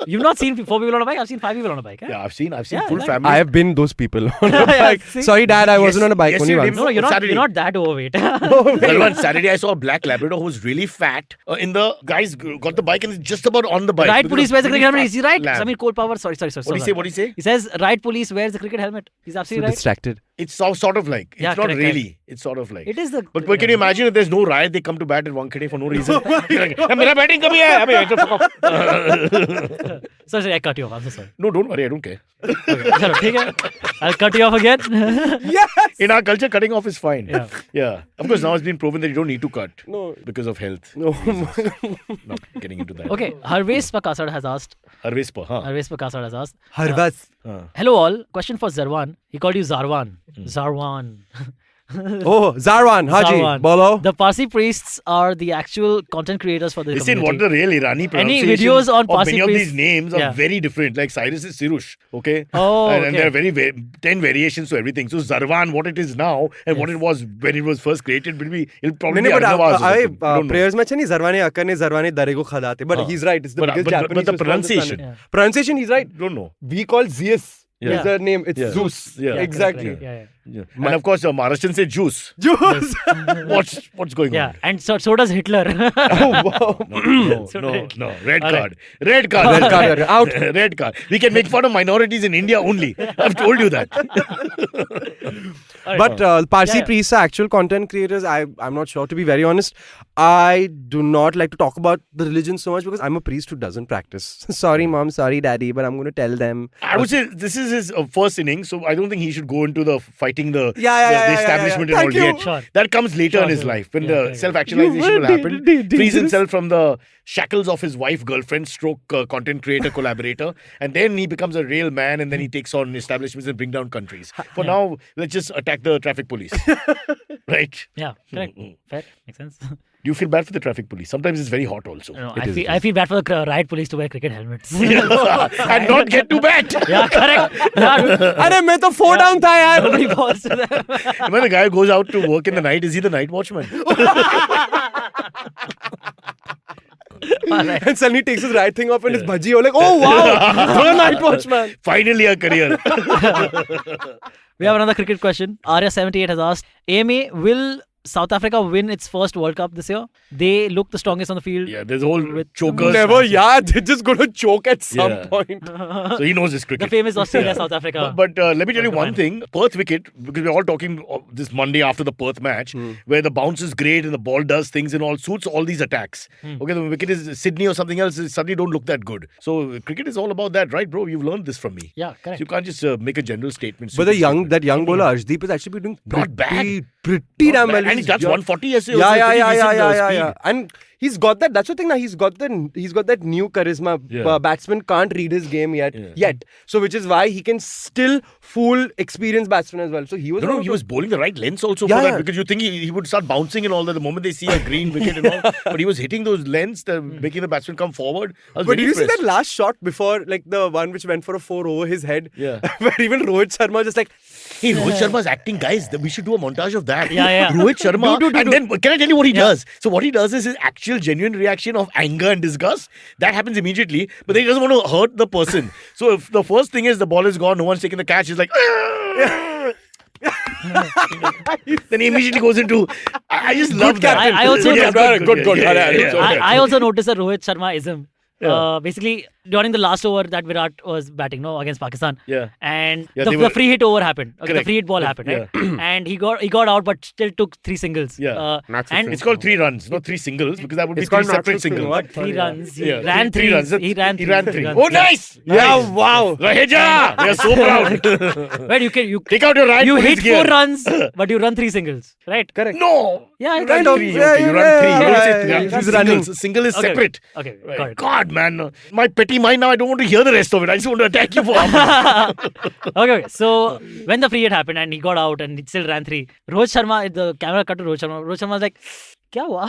You've not seen 4 people on a bike. I've seen 5 people on a bike. Yeah, I've seen Yeah, full like- family. I have been those people on a Yeah, bike. see? Sorry, Dad, I wasn't on a bike Yes, only you once. did. No, you're Saturday. not that overweight. Zervaan, Saturday I saw a black Labrador who was really fat. The guys got the bike and is just about on the bike. Right because police of wears a really cricket helmet. fat Is he right? lab. Samir Cole Power. Sorry. What do you say? He says right police wears a cricket helmet. He's So absolutely right. distracted. It's sort of like. It's Yeah, not correct, really. It's sort of like. It is the. But can you imagine if there's no riot, they come to bat at Wankhede for no reason? Mera batting kabhi hai? Abhi, fuck off. Sorry, I cut you off. I'm so sorry. No, don't worry, I don't care. Okay, chalo, theek hai. I'll cut you off again. In our culture, cutting off is fine. Yeah. Yeah. Of course, now it's been proven that you don't need to cut. No. Because of health. No. Not getting into that. Okay, Harvesh Pakasad has asked. Harvespa, huh? Harvesh Pakasad has asked. Harvas. Hello all. Question for Zervaan. He called you Zarwan. Zarwan. Oh, Zarwan, Haji, Zarwan. Bolo. The Parsi priests are the actual content creators for the Listen, community. what the real Irani Any pronunciation videos on of Parsi many of priests? these names are Yeah. very different. Like Cyrus is Sirush, okay? Oh, and there are okay. very 10 variations to everything. So Zervaan, what it is now and what it was when it was first created, it'll probably be But Arnavaz or something. Don't know. prayers mein nahi Zarwane Akka ne Zarwane Dare ko khadate. But he's right. It's the But- biggest but- Japanese but the response on the pronunciation. planet. Pronunciation, he's right. Don't know. We call Zeus. Yeah. Is the name. It's Yeah. Zeus. Yeah. Exactly. Correct. Yeah. Yeah. And of course, Maharashtrian say juice. Juice. What's going Yeah, on? and so does Hitler. No. Red card. Red card. Red card. Out. Red card. We can make fun of minorities in India only. I've told you that. But Parsi Yeah. priests are actual content creators. I'm not sure. To be very honest, I do not like to talk about the religion so much because I'm a priest who doesn't practice. Sorry, mom. Sorry, daddy. But I'm going to tell them. I would say this is his first inning, so I don't think he should go into the fighting the Yeah, establishment yeah. and all Thank you. yet. Sure. That comes later in his Sure. life when Yeah, the correct. self-actualization You will happen. were dangerous. Frees himself from the shackles of his wife, girlfriend, stroke content creator, collaborator, and then he becomes a real man, and then he takes on establishments and bring down countries. For now, let's just attack the traffic police, right? Yeah, correct. Fair. Makes sense. Do you feel bad for the traffic police? Sometimes it's very hot also. No, I feel bad for the riot police to wear cricket helmets. And not get to bat. Yeah, correct. Yeah, अरे मैं तो 4 down था यार. nobody falls to them. When the guy goes out to work in the night, is he the night watchman? And suddenly takes his right thing off and his bhaji. You're like, oh wow, you're a night watchman. Finally a career. We have another cricket question. Arya78 has asked, AMA, will South Africa win its first World Cup this year? They look the strongest on the field. Yeah, there's a whole chokers. Never, yeah, they're just going to choke at some Yeah. point. So he knows his The cricket. famous Australia, South Africa. But let me tell you one thing. Perth wicket, because we're all talking this Monday after the Perth match, where the bounce is great and the ball does things and all, suits all these attacks. Okay, the wicket is Sydney or something else, it suddenly don't look that good. So cricket is all about that, right, bro? You've learned this from me. Yeah, So correct. you can't just make a general statement. But that young bowler Arshdeep is actually doing Not bad. pretty damn well. And he touched 140 yesterday. Yeah. And he's got that. That's the thing now. He's got that new charisma. Yeah. Batsmen can't read his game yet. Yeah. So which is why he can still fool experienced batsmen as well. So he was. No, he was bowling the right lengths also Yeah, for that yeah. because you think he would start bouncing and all that the moment they see a green wicket and all. But he was hitting those lengths, making the batsman come forward. I was But very did you see impressed. that last shot before, like the one which went for a 4 over his head? Yeah. Where even Rohit Sharma just like, Hey, Rohit Sharma's acting, guys. We should do a montage of that. Yeah. Rohit Sharma. Do. And then, can I tell you what he does? So what he does is his actual genuine reaction of anger and disgust. That happens immediately. But then he doesn't want to hurt the person. So if the first thing is the ball is gone, no one's taking the catch, he's like... Then he immediately goes into... I just love that. I also- Good. I also noticed that Rohit Sharma-ism. Basically, during the last over that Virat was batting, against Pakistan. Yeah. And Yeah, the free hit over happened. Okay, the Correct. free hit ball happened, right? And he got out, but still took 3 singles. Yeah. And It's called 3 runs, not 3 singles, because that would be It's 3 called not separate swing. singles. What? 3 runs. He Yeah, ran three 3 runs. He ran 3. He ran 3. Oh, nice! Yeah, wow. Raheja! We are so proud. Wait, you Take out your right you police hit gear. 4 runs, but you run 3 singles, right? Correct. No! Yeah, You Kind run of. 3. Yeah, Okay, you run 3. You don't say yeah, three. he's Singles. running. Single is Okay. separate. Okay, Right. got it. God, man. My petty mind now, I don't want to hear the rest of it. I just want to attack you for Okay. So when the free hit happened and he got out and he still ran 3, Rohit Sharma, the camera cut to Rohit Sharma. Rohit Sharma was like, "Kya hua?"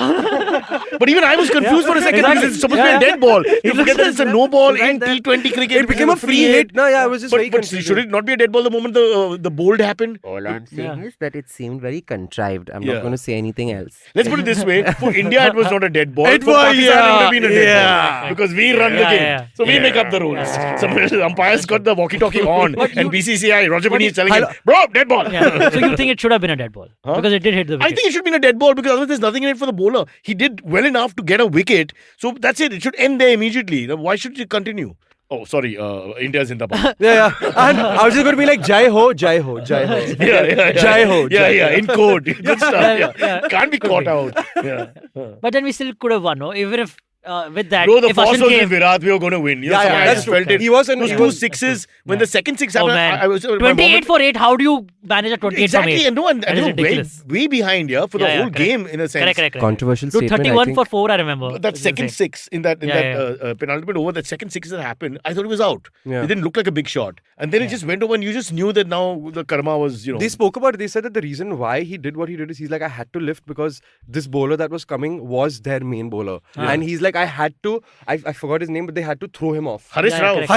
But even I was confused for a second because it's supposed to be a dead ball. You forget that it's a no ball in T20 cricket. It became a free hit. No, yeah, I was just very But confused. should it not be a dead ball the moment the bold happened? All I'm saying Yeah. is that it seemed very contrived. I'm Yeah. not going to say anything else. Let's put it this way. For India, it was not a dead ball. It For was, Pakistan, it would have been a dead yeah. ball. Because we run the Yeah, game. yeah. So we make up the rules. Some umpires got the walkie-talkie on. And BCCI, Roger Binny is telling him, bro, dead ball. Yeah. So you think it should have been a dead ball because it did hit the I wicket? think it should be a dead ball because otherwise there's nothing in it for the bowler. He did well enough to get a wicket. So that's it. It should end there immediately. Now, why should it continue? Oh, sorry. India's in the ball. Yeah. And I was just going to be like, Jai ho, Jai ho, Jai ho. Yeah. Jai ho. Yeah. In code. Good stuff. Yeah. Can't be caught out. Yeah. But then we still could have won, no? Even if with that, Bro, the if force Ashwin was came, with Virat, we were going to win. You know, Yeah, somehow I that's just true. felt it. He was in- Those he two was- sixes. When Yeah. the second six oh happened, man, I was... my 28 moment- for 8. How do you manage a 28 Exactly. from 8? And no, and That they is were way, ridiculous. way behind here for the Yeah, whole correct. game in a sense. Correct. Controversial Dude, statement. 31 I think. for 4, I remember. But that It's second insane. 6 in that Yeah, penultimate over, that second 6 that happened, I thought he was out. Yeah. It didn't look like a big shot. And then it just went over and you just knew that now the karma was, They spoke about it. They said that the reason why he did what he did is he's like, I had to lift because this bowler that was coming was their main bowler. And he's like, like I had to. I forgot his name, but they had to throw him off. Harish Yeah, Rao. correct.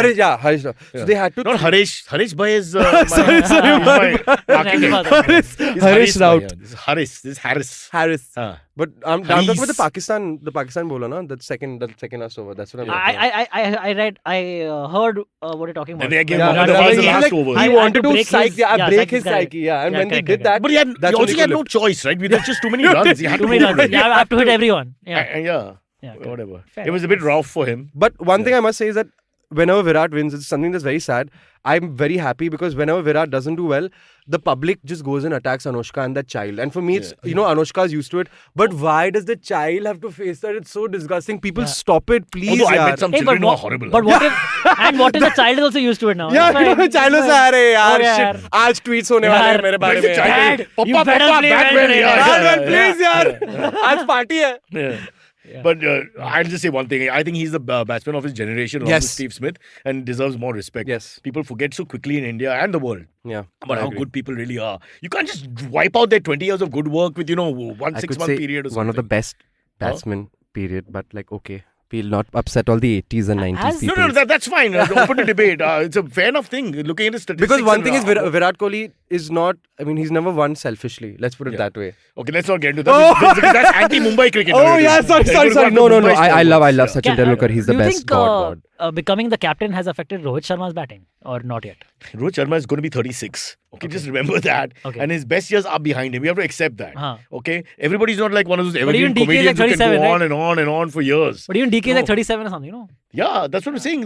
Harish Rao. So they had to. Not Harish. Harish Bhai is Sorry, my architect. Harish This Rao. Bhai, yeah. This is Haris. This is Harris. Harris. Ah. But I'm talking about Haris. the Pakistan bowler, no? The second last over. That's what I'm talking about. I heard what you're talking about. And they gave Yeah, Mohammad but Awaz the he, last like, over. he I had wanted to to break break his his psyche, yeah. And Yeah, when they correct, did that, But he that's also when had he no choice, right? There's just too many runs. He had Too to many go runs. for it. Yeah, I have to hit everyone. Yeah. Yeah. Yeah, correct. Whatever. Fair It was a bit rough for him. But one thing I must say is that whenever Virat wins, it's something that's very sad. I'm very happy because whenever Virat doesn't do well, the public just goes and attacks Anushka and that child. And for me, it's, Anushka's used to it. But why does the child have to face that? It's so disgusting. People stop it, please. Although I yaar. met some Hey, children who are horrible. But what if the child is also used to it now? Yeah, It's fine. child It's से आ रहे यार. Okay, Shit. यार. आज tweets होने वाले हैं मेरे बारे में. Dad, you Papa, better play well Batman, today. yeah. Batman, please यार. आज party है. Yeah. But I'll just say one thing. I think he's the batsman of his generation, along Yes. with Steve Smith, and deserves more respect. Yes. People forget so quickly in India and the world Yeah. about I how agree. good people really are. You can't just wipe out their 20 years of good work with, one I 6 could month say period or something. one of the best batsmen, period. But like, okay, we'll not upset all the 80s and 90s Has- people. No, that's fine. It's open to debate. It's a fair enough thing. Looking at the statistics. Because one and, thing is Virat Kohli is not, he's never won selfishly. Let's put it that way. Okay, let's not get into that. That's anti-Mumbai cricket. Oh, yeah, sorry. No. I love Sachin Can- Tendulkar. He's the do you best. think God. becoming the captain has affected Rohit Sharma's batting or not yet? Rohit Sharma is going to be 36. Okay, just remember that. Okay. And his best years are behind him. We have to accept that. Huh. Okay? Everybody's not like one of those even evergreen DK is comedians like who can 37, go right? on and on and on for years. But even DK is No. like 37 or something, Yeah, that's what I'm saying.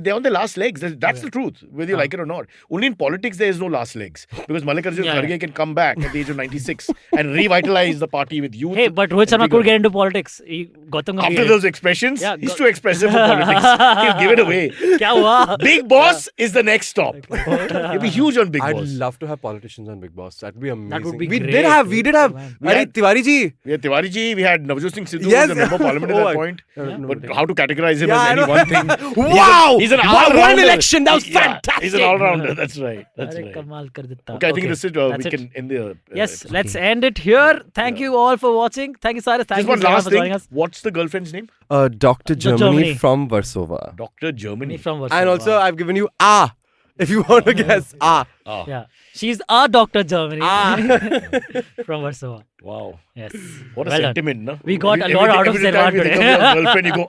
They're on their last legs. That's the truth, whether you like it or not. Only in politics there is no last legs. Because Mallikarjun Kharge can come back at the age of 96 and revitalize the party with youth. Hey, but Rohit Sharma could get into politics. Gautam Gambhir After is. those expressions, Yeah, he's too expressive for politics. He'll give it away. Kya hua? Big Boss is the next stop. He'll be huge on Big I'd Boss. love to have politicians on Big Boss. That'd be amazing. would be we great. did have. Man. Are Tiwari ji. We had Tiwari ji, we had Navjot Singh Sidhu, Yes. who was a member of parliament at Oh, that point. Yeah. But how to categorize him Yeah, as I any know. one thing? Wow! He's an One all-rounder. election, that was Yeah, fantastic. He's an all-rounder. That's right. That's Arey, right. kamal kar ditta. Okay, I think this is That's we it. can end the. Yes, episode. let's end it here. Thank you all for watching. Thank you, Cyrus. Thank Just you one Zervaan, last for joining thing. us. What's the girlfriend's name? Dr. Germany, Germany. from Warsaw. Dr. Germany. From Warsaw. And also, I've given you if you want to guess. Yeah. She's a Dr. Germany. From Warsaw. Wow. Yes. What a Well done. sentiment, no? We got Every- a lot out of every Zervaan time you think of today. your girlfriend, you go,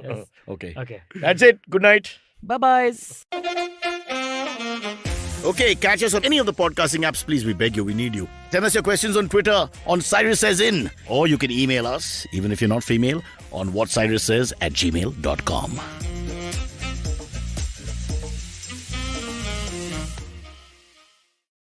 Yes. Okay. Okay. That's it. Good night. Bye-bye. Okay, catch us on any of the podcasting apps, please. We beg you, we need you. Send us your questions on Twitter on Cyrus Says In. Or you can email us, even if you're not female, on whatcyrussays@gmail.com.